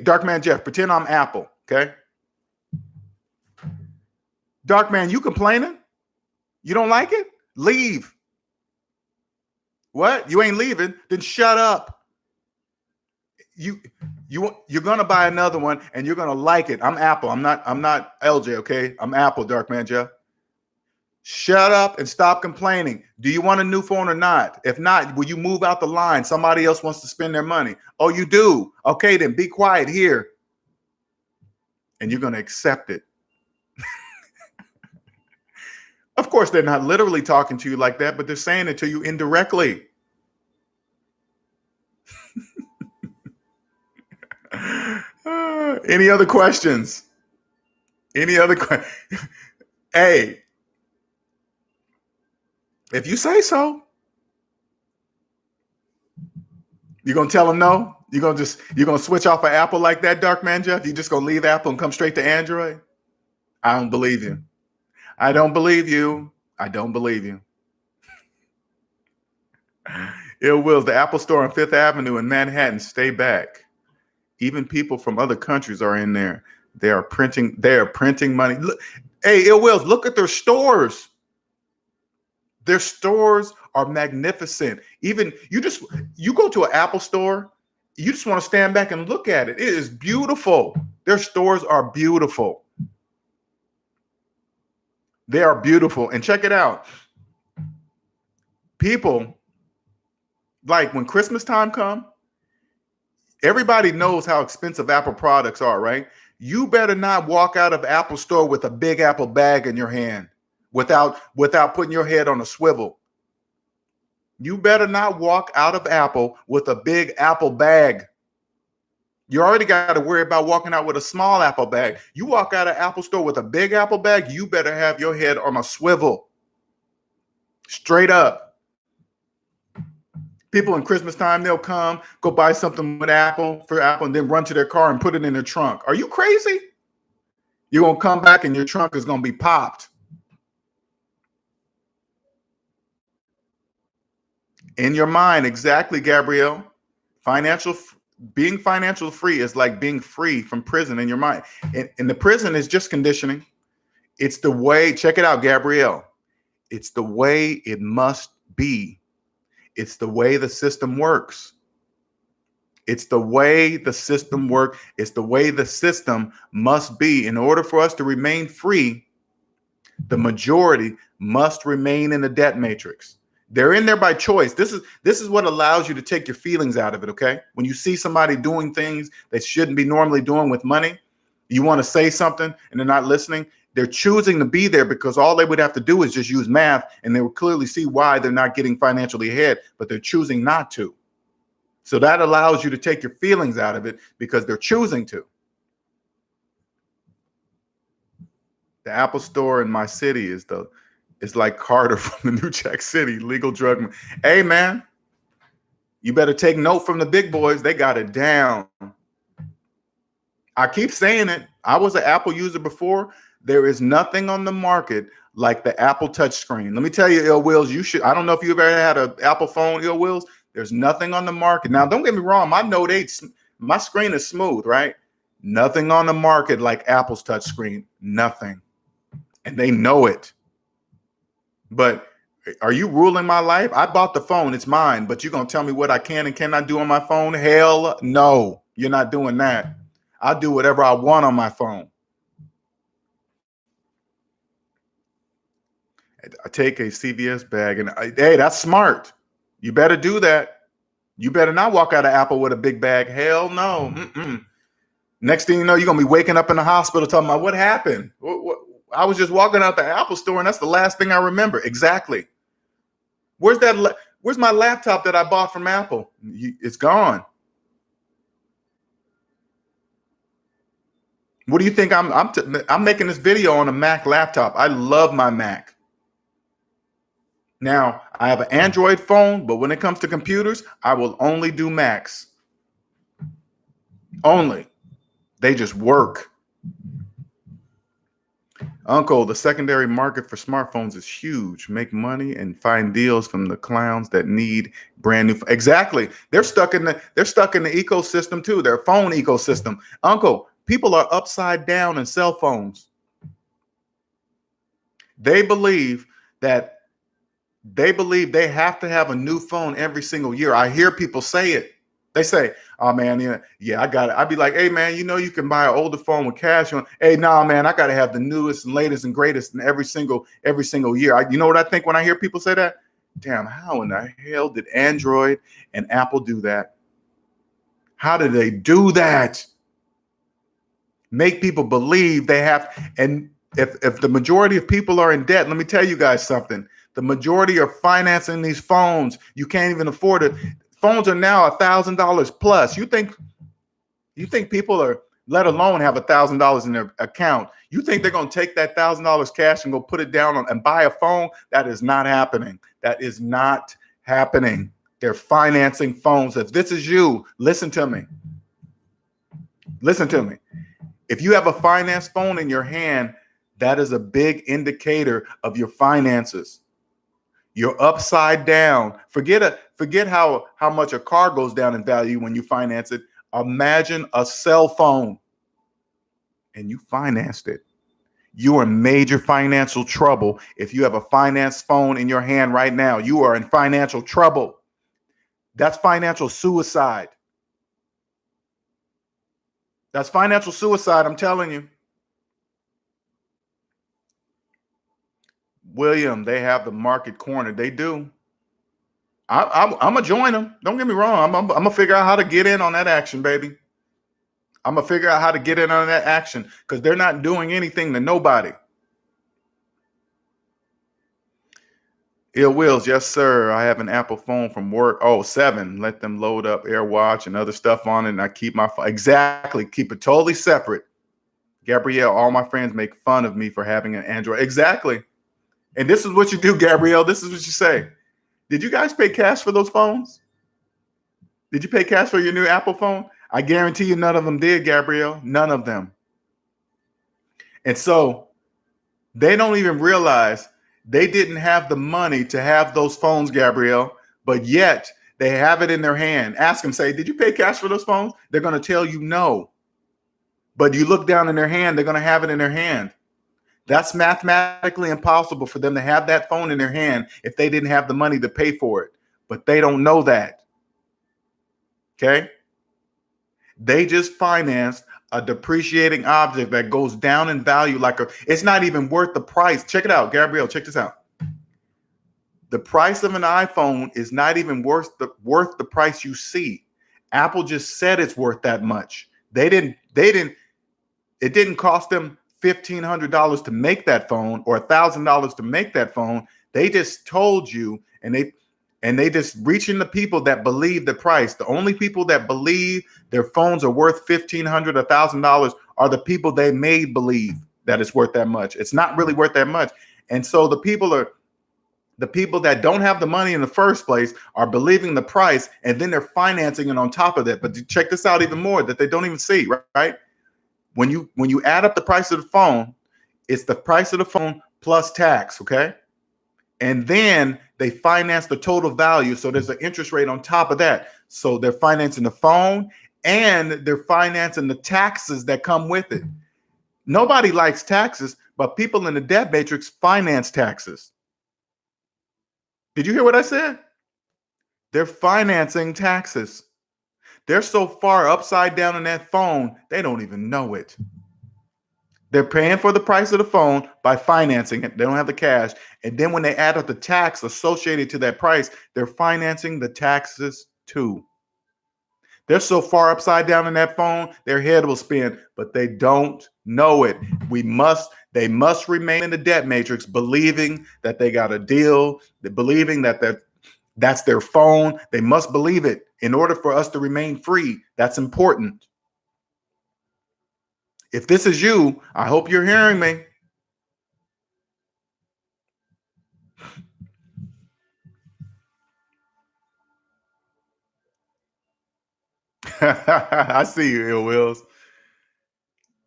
Speaker 1: Dark Man Jeff, pretend I'm Apple, okay? Dark Man, you complaining? You don't like it? Leave. What? You ain't leaving? Then shut up. You're gonna buy another one and you're gonna like it. I'm Apple. I'm not LJ, okay? I'm Apple, Dark Man Jeff. Shut up and stop complaining. Do you want a new phone or not? If not, will you move out the line? Somebody else wants to spend their money. Oh, you do? Okay, then be quiet here. And you're going to accept it. Of course, they're not literally talking to you like that, but they're saying it to you indirectly. Any other questions? Any other questions? Hey. If you say so, you're going to tell them no? You're going to switch off of Apple like that, Dark Man Jeff? You're just going to leave Apple and come straight to Android? I don't believe you. I don't believe you. I don't believe you. Ill Wills, the Apple Store on Fifth Avenue in Manhattan, stay back. Even people from other countries are in there. They are printing money. Look, hey, Ill Wills, look at their stores. Their stores are magnificent. Even you go to an Apple store, you just want to stand back and look at it. It is beautiful. Their stores are beautiful. They are beautiful. And check it out. People, like when Christmas time come, everybody knows how expensive Apple products are, right? You better not walk out of Apple store with a big Apple bag in your hand without putting your head on a swivel. You better not walk out of Apple with a big Apple bag. You already got to worry about walking out with a small Apple bag. You walk out of Apple store with a big Apple bag, you better have your head on a swivel. Straight up. People in Christmas time, they'll come, go buy something with Apple, and then run to their car and put it in their trunk. Are you crazy? You're going to come back and your trunk is going to be popped. In your mind, exactly, Gabrielle. Being financial free is like being free from prison in your mind. And the prison is just conditioning. It's the way, check it out, Gabrielle. It's the way it must be. It's the way the system works. It's the way the system works. It's the way the system must be. In order for us to remain free, the majority must remain in the debt matrix. They're in there by choice. This is what allows you to take your feelings out of it, okay? When you see somebody doing things they shouldn't be normally doing with money, you want to say something and they're not listening. They're choosing to be there because all they would have to do is just use math and they would clearly see why they're not getting financially ahead, but they're choosing not to. So that allows you to take your feelings out of it because they're choosing to. The Apple store in my city is like Carter from the New Jack City, legal drug. Hey, man, you better take note from the big boys. They got it down. I keep saying it. I was an Apple user before. There is nothing on the market like the Apple touchscreen. Let me tell you, Ill Wills, you should. I don't know if you've ever had an Apple phone, Ill Wills. There's nothing on the market. Now, don't get me wrong. My Note 8, my screen is smooth, right? Nothing on the market like Apple's touchscreen. Nothing. And they know it. But are you ruling my life? I bought the phone. It's mine. But you're going to tell me what I can and cannot do on my phone? Hell no. You're not doing that. I'll do whatever I want on my phone. I take a CVS bag and hey, that's smart. You better do that. You better not walk out of Apple with a big bag. Hell no. Mm-mm. Next thing you know, you're going to be waking up in the hospital talking about what happened. I was just walking out the Apple store and that's the last thing I remember. Exactly. Where's my laptop that I bought from Apple? It's gone. What do you think? I'm making this video on a Mac laptop. I love my Mac. Now, I have an Android phone, but when it comes to computers, I will only do Macs. Only. They just work. Uncle, the secondary market for smartphones is huge. Make money and find deals from the clowns that need brand new. Exactly. They're stuck in the ecosystem too, their phone ecosystem. Uncle, people are upside down in cell phones. They believe they have to have a new phone every single year. I hear people say it. They say, oh man, yeah, I got it. I'd be like, hey man, you can buy an older phone with cash on. Hey, nah, man, I got to have the newest and latest and greatest in every single year. You know what I think when I hear people say that? Damn, how in the hell did Android and Apple do that? How did they do that? Make people believe they have. And if the majority of people are in debt, let me tell you guys something. The majority are financing these phones. You can't even afford it. Phones are now $1,000 plus. You think people are, let alone have $1,000 in their account? You think they're going to take that $1,000 cash and go put it down on and buy a phone? That is not happening. That is not happening. They're financing phones. If this is you, listen to me. Listen to me. If you have a finance phone in your hand, that is a big indicator of your finances. You're upside down. Forget how much a car goes down in value when you finance it. Imagine a cell phone and you financed it. You are in major financial trouble. If you have a finance phone in your hand right now, you are in financial trouble. That's financial suicide. That's financial suicide, I'm telling you. William, they have the market cornered. They do. I'm gonna join them. Don't get me wrong. I'm gonna figure out how to get in on that action, baby. I'm gonna figure out how to get in on that action because they're not doing anything to nobody. Ill Wills, yes, sir. I have an Apple phone from work. Oh, 7. Let them load up AirWatch and other stuff on it, and I keep my phone. Exactly. Keep it totally separate. Gabrielle, all my friends make fun of me for having an Android. Exactly. And this is what you do, Gabrielle. This is what you say. Did you guys pay cash for those phones? Did you pay cash for your new Apple phone? I guarantee you none of them did, Gabrielle. None of them. And so they don't even realize they didn't have the money to have those phones, Gabrielle, but yet they have it in their hand. Ask them, say, did you pay cash for those phones? They're going to tell you no. But you look down in their hand, they're going to have it in their hand. That's mathematically impossible for them to have that phone in their hand if they didn't have the money to pay for it. But they don't know that. Okay? They just financed a depreciating object that goes down in value it's not even worth the price. Check it out, Gabrielle, check this out. The price of an iPhone is not even worth the price you see. Apple just said it's worth that much. It didn't cost them $1,500 to make that phone or $1,000 to make that phone. They just told you, and they just reaching the people that believe the price. The only people that believe their phones are worth $1,500, $1,000 are the people they made believe that it's worth that much. It's not really worth that much. And so the people that don't have the money in the first place are believing the price, and then they're financing it on top of that. But check this out even more that they don't even see, right? When you add up the price of the phone, it's the price of the phone plus tax, okay? And then they finance the total value. So there's an interest rate on top of that. So they're financing the phone and they're financing the taxes that come with it. Nobody likes taxes, but people in the debt matrix finance taxes. Did you hear what I said? They're financing taxes. They're so far upside down in that phone, they don't even know it. They're paying for the price of the phone by financing it. They don't have the cash. And then when they add up the tax associated to that price, they're financing the taxes too. They're so far upside down in that phone, their head will spin, but they don't know it. They must remain in the debt matrix, believing that they got a deal, believing that that's their phone. They must believe it in order for us to remain free. That's important. If this is you, I hope you're hearing me. I see you, Ill Wills.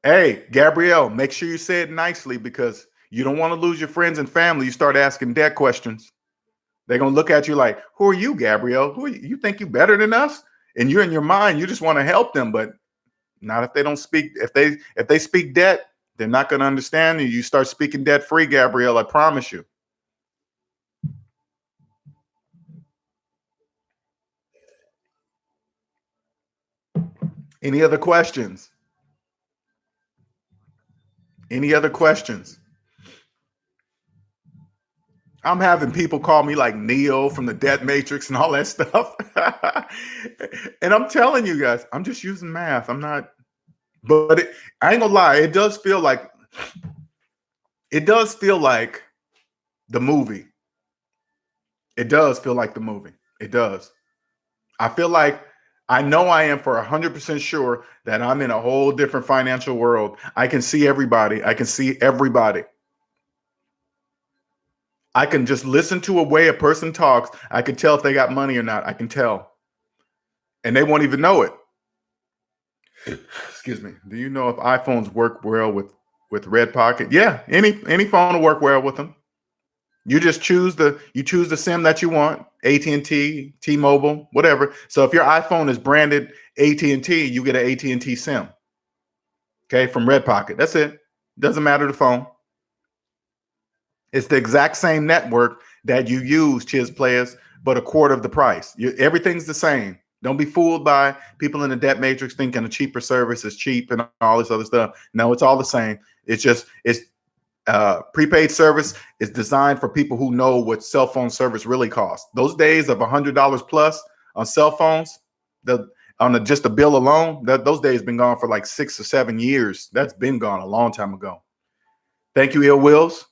Speaker 1: Hey, Gabrielle, make sure you say it nicely because you don't want to lose your friends and family. You start asking debt questions. They're going to look at you like, who are you, Gabrielle? Who are you? You think you better than us? And you're in your mind, you just want to help them, but not if they don't speak. If they speak debt, they're not going to understand you. You start speaking debt free, Gabrielle, I promise you. Any other questions? Any other questions? I'm having people call me like Neo from the Debt Matrix and all that stuff. And I'm telling you guys, I'm just using math. I'm not, but I ain't gonna lie, it does feel like the movie. It does feel like the movie. It does. I feel like I know I am for 100% sure that I'm in a whole different financial world. I can see everybody. I can see everybody. I can just listen to a way a person talks. I can tell if they got money or not. I can tell. And they won't even know it. Excuse me. Do you know if iPhones work well with Red Pocket? Yeah, any phone will work well with them. You just choose the SIM that you want, AT&T, T-Mobile, whatever. So if your iPhone is branded AT&T, you get an AT&T SIM. Okay, from Red Pocket. That's it. Doesn't matter the phone. It's the exact same network that you use, Chiz players, but a quarter of the price. Everything's the same. Don't be fooled by people in the debt matrix thinking a cheaper service is cheap and all this other stuff. No, it's all the same. It's Prepaid service is designed for people who know what cell phone service really costs. Those days of $100 plus on cell phones, just the bill alone, those days been gone for like 6 or 7 years. That's been gone a long time ago. Thank you, Ill Wills.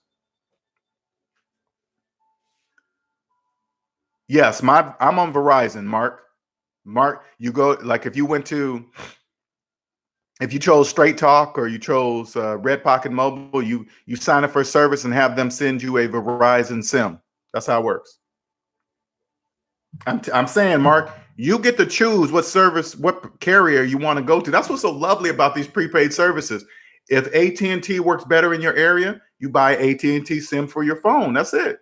Speaker 1: Yes, I'm on Verizon, Mark. Mark, you go like if you chose Straight Talk or you chose Red Pocket Mobile, you sign up for a service and have them send you a Verizon SIM. That's how it works. I'm saying, Mark, you get to choose what service, what carrier you want to go to. That's what's so lovely about these prepaid services. If AT&T works better in your area, you buy AT&T SIM for your phone. That's it.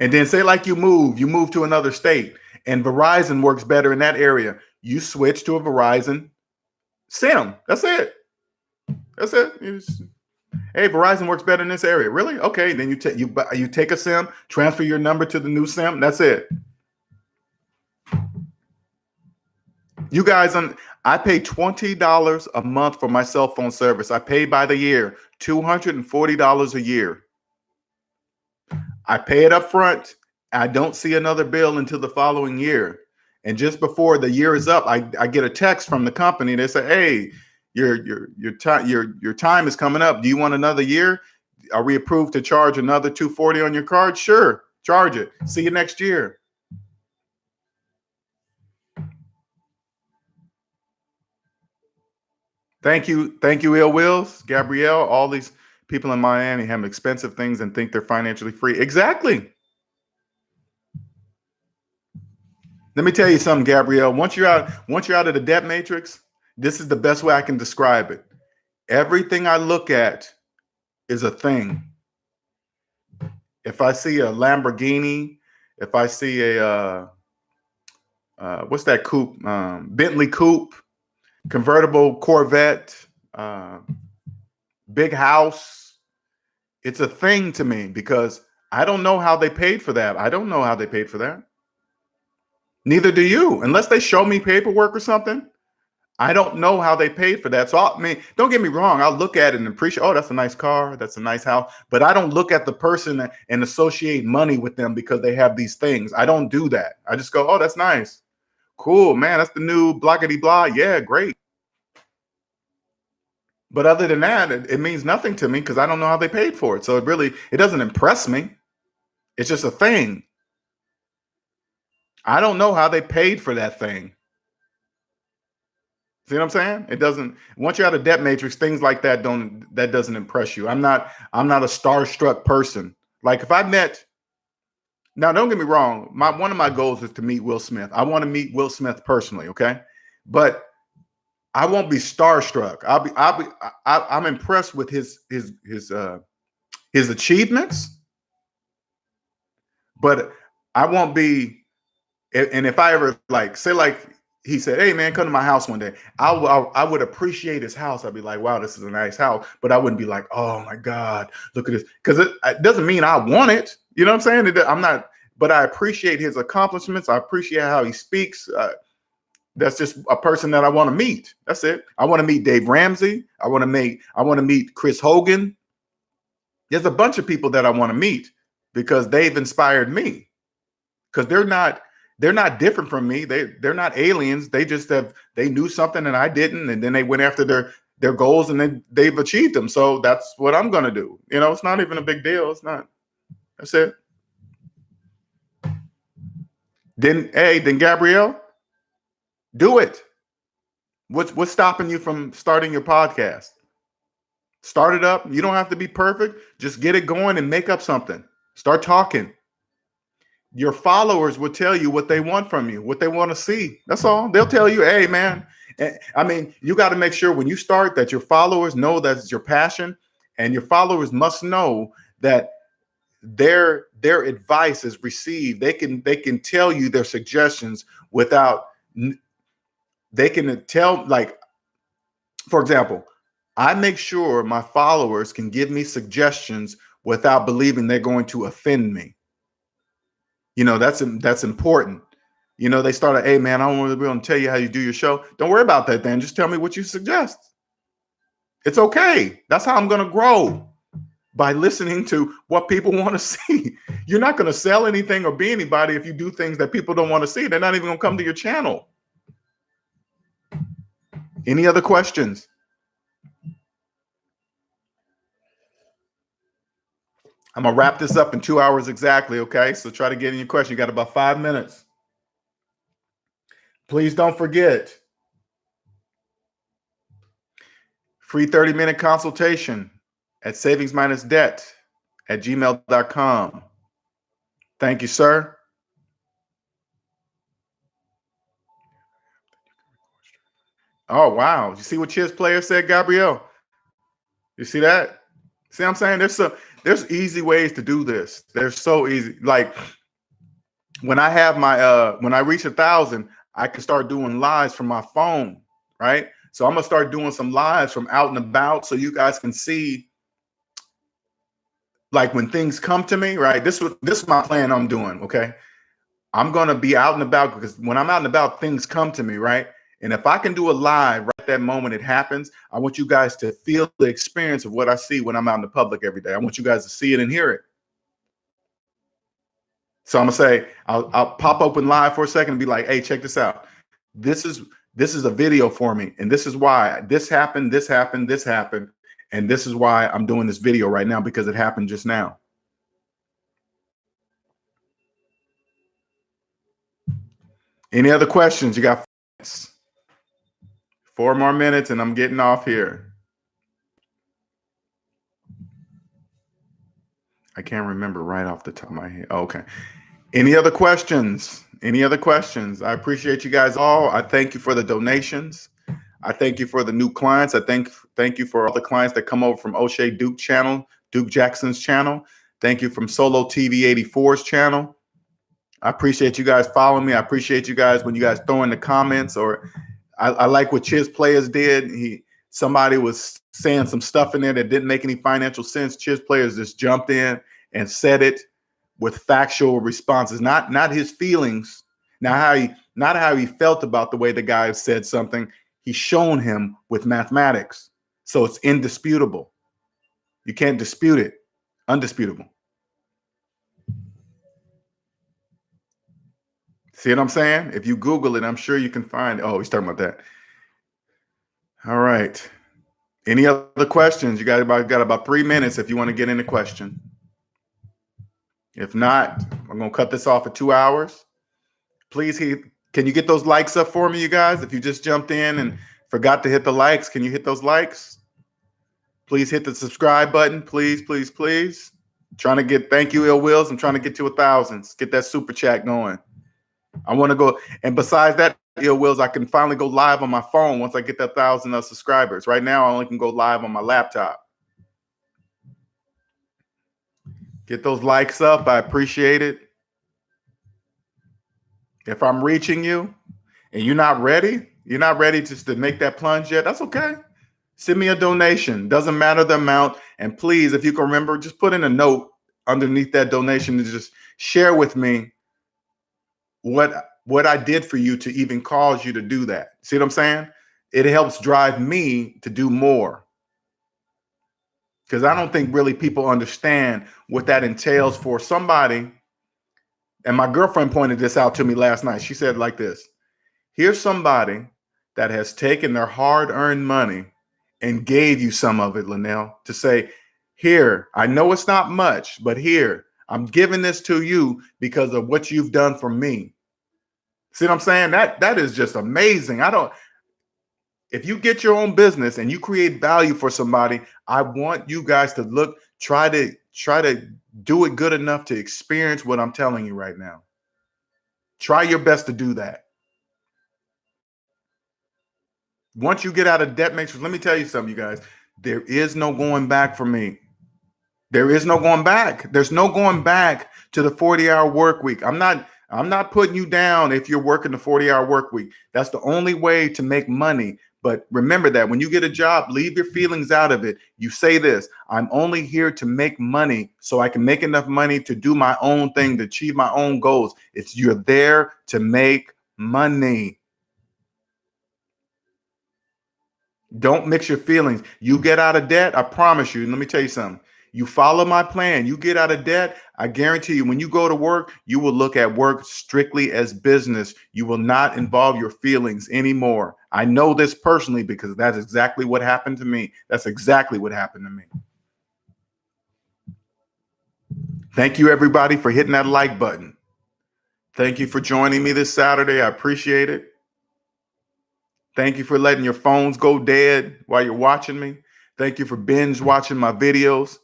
Speaker 1: And then say like you move to another state and Verizon works better in that area. You switch to a Verizon SIM. That's it. That's it. Hey, Verizon works better in this area. Really? Okay. Then you take a SIM, transfer your number to the new SIM. That's it. You guys, I pay $20 a month for my cell phone service. I pay by the year, $240 a year. I pay it up front. I don't see another bill until the following year. And just before the year is up, I get a text from the company. They say, "Hey, your time is coming up. Do you want another year? Are we approved to charge another $240 on your card? Sure, charge it. See you next year." Thank you, Ill Wills, Gabrielle. All these people in Miami have expensive things and think they're financially free. Exactly. Let me tell you something, Gabrielle. Once you're out of the debt matrix, this is the best way I can describe it. Everything I look at is a thing. If I see a Lamborghini, if I see a what's that coupe? Bentley coupe, convertible Corvette, big house. It's a thing to me because I don't know how they paid for that. I don't know how they paid for that. Neither do you, unless they show me paperwork or something. I don't know how they paid for that. So, I mean, don't get me wrong. I'll look at it and appreciate, oh, that's a nice car. That's a nice house. But I don't look at the person and associate money with them because they have these things. I don't do that. I just go, oh, that's nice. Cool, man. That's the new blockety blah. Yeah, great. But other than that, it means nothing to me because I don't know how they paid for it. So it doesn't impress me. It's just a thing. I don't know how they paid for that thing. See what I'm saying? It doesn't. Once you're out of debt matrix, things like that doesn't impress you. I'm not a starstruck person. Like if I met, now don't get me wrong, one of my goals is to meet Will Smith. I want to meet Will Smith personally, okay? But I won't be starstruck. I'm impressed with his achievements, but I won't be. And if I ever say he said, "Hey man, come to my house one day," I would appreciate his house. I'd be like, "Wow, this is a nice house," but I wouldn't be like, "Oh my God, look at this," because it doesn't mean I want it. You know what I'm saying? I'm not, but I appreciate his accomplishments. I appreciate how he speaks. That's just a person that I want to meet. That's it. I want to meet Dave Ramsey. I want to meet Chris Hogan. There's a bunch of people that I want to meet because they've inspired me. Because they're not different from me. They're not aliens. They knew something and I didn't, and then they went after their goals and then they've achieved them. So that's what I'm gonna do. You know, it's not even a big deal. It's not. That's it. Then Gabrielle, do it. What's stopping you from starting your podcast? Start it up. You don't have to be perfect. Just get it going and make up something. Start talking. Your followers will tell you what they want from you, what they want to see. That's all. They'll tell you, hey, man. I mean, you got to make sure when you start that your followers know that it's your passion, and your followers must know that their advice is received. They can tell you their suggestions without, they can tell, like, for example, I make sure my followers can give me suggestions without believing they're going to offend me. You know, that's important. You know, they started, hey, man, I don't really want to tell you how you do your show. Don't worry about that then. Just tell me what you suggest. It's okay. That's how I'm going to grow. by listening to what people want to see. You're not going to sell anything or be anybody if you do things that people don't want to see. They're not even going to come to your channel. Any other questions? I'm going to wrap this up in 2 hours exactly, okay? So try to get in your question. You got about 5 minutes. Please don't forget, free 30-minute consultation at SavingsMinusDebt@gmail.com. Thank you, sir. Oh, wow. You see what Chiz Player said, Gabrielle? You see that? See what I'm saying? There's easy ways to do this. They're so easy. Like when I have my when I reach 1,000, I can start doing lives from my phone, right? So I'm gonna start doing some lives from out and about so you guys can see like when things come to me, right? This is my plan I'm doing, okay? I'm gonna be out and about because when I'm out and about, things come to me, right? And if I can do a live right at that moment it happens, I want you guys to feel the experience of what I see when I'm out in the public every day. I want you guys to see it and hear it. So I'm gonna say, I'll pop open live for a second and be like, hey, check this out. This is a video for me, and this is why this happened, this happened, this happened, and this is why I'm doing this video right now because it happened just now. Any other questions? You got 4 more minutes and I'm getting off here. I can't remember right off the top of my head. Okay. Any other questions? Any other questions? I appreciate you guys all. I thank you for the donations. I thank you for the new clients. I thank you for all the clients that come over from O'Shea Duke channel, Duke Jackson's channel. Thank you from Solo TV 84's channel. I appreciate you guys following me. I appreciate you guys when you guys throw in the comments, or I like what Chiz Players did. Somebody was saying some stuff in there that didn't make any financial sense. Chiz Players just jumped in and said it with factual responses, not his feelings, not how he felt about the way the guy said something. He's shown him with mathematics, so it's indisputable. You can't dispute it. Undisputable. See what I'm saying? If you Google it, I'm sure you can find. Oh, he's talking about that. All right. Any other questions? You got about 3 minutes if you want to get in a question. If not, I'm going to cut this off at 2 hours. Please, can you get those likes up for me, you guys? If you just jumped in and forgot to hit the likes, can you hit those likes? Please hit the subscribe button. Please, please, please. Thank you, Ill Wills. I'm trying to get to 1,000. Get that super chat going. I want to go. And besides that, Ill Wills, I can finally go live on my phone once I get that 1,000 subscribers. Right now, I only can go live on my laptop. Get those likes up. I appreciate it. If I'm reaching you and you're not ready just to make that plunge yet, that's okay. Send me a donation. Doesn't matter the amount. And please, if you can remember, just put in a note underneath that donation to just share with me what I did for you to even cause you to do that. See what I'm saying? It helps drive me to do more. Because I don't think really people understand what that entails for somebody. And my girlfriend pointed this out to me last night. She said like this: here's somebody that has taken their hard-earned money and gave you some of it, Linnell, to say, here, I know it's not much, but here, I'm giving this to you because of what you've done for me. See what I'm saying? That is just amazing. If you get your own business and you create value for somebody, I want you guys to try to do it good enough to experience what I'm telling you right now. Try your best to do that. Once you get out of debt matrix, let me tell you something, you guys. There is no going back for me. There is no going back. There's no going back to the 40-hour work week. I'm not putting you down if you're working the 40-hour work week. That's the only way to make money. But remember that when you get a job, leave your feelings out of it. You say this: I'm only here to make money so I can make enough money to do my own thing, to achieve my own goals. You're there to make money. Don't mix your feelings. You get out of debt, I promise you, let me tell you something. You follow my plan, you get out of debt. I guarantee you, when you go to work, you will look at work strictly as business. You will not involve your feelings anymore. I know this personally because that's exactly what happened to me. That's exactly what happened to me. Thank you, everybody, for hitting that like button. Thank you for joining me this Saturday. I appreciate it. Thank you for letting your phones go dead while you're watching me. Thank you for binge watching my videos.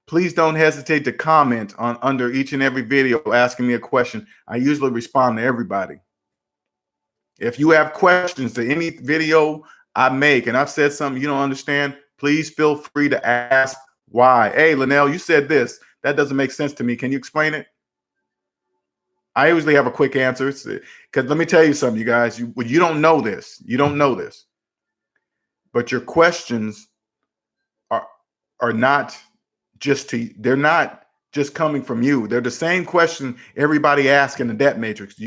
Speaker 1: Please don't hesitate to comment on under each and every video asking me a question. I usually respond to everybody. If you have questions to any video I make and I've said something you don't understand, please feel free to ask why. Hey, Linnell, you said this. That doesn't make sense to me. Can you explain it? I usually have a quick answer because let me tell you something, you guys. You don't know this. You don't know this. But your questions are not they're not just coming from you. They're the same question everybody asks in the debt matrix.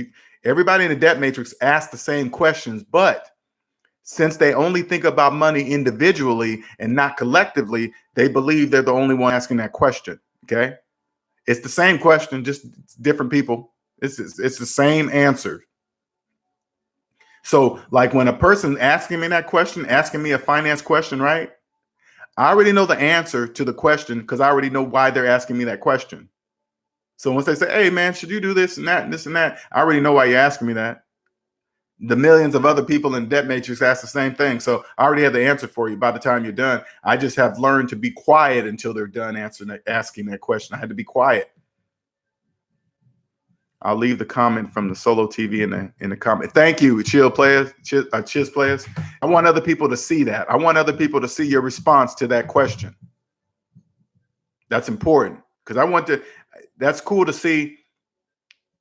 Speaker 1: Everybody in the debt matrix asks the same questions, but since they only think about money individually and not collectively, they believe they're the only one asking that question. Okay. It's the same question, just different people. It's the same answer. So like when a person asking me that question, asking me a finance question, right? I already know the answer to the question because I already know why they're asking me that question. So once they say, hey man, should you do this and that and this and that? I already know why you're asking me that. The millions of other people in debt matrix ask the same thing. So I already have the answer for you by the time you're done. I just have learned to be quiet until they're done asking that question. I had to be quiet. I'll leave the comment from the Solo TV in the comment. Thank you, chill players, chiz players. I want other people to see that. I want other people to see your response to that question. That's important because that's cool to see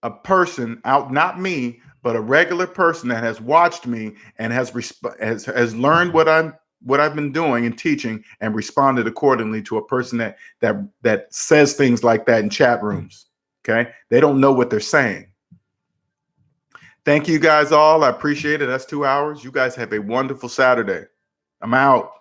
Speaker 1: a person out, not me, but a regular person that has watched me and has learned what I've been doing and teaching and responded accordingly to a person that says things like that in chat rooms. Okay. They don't know what they're saying. Thank you guys all. I appreciate it. That's 2 hours. You guys have a wonderful Saturday. I'm out.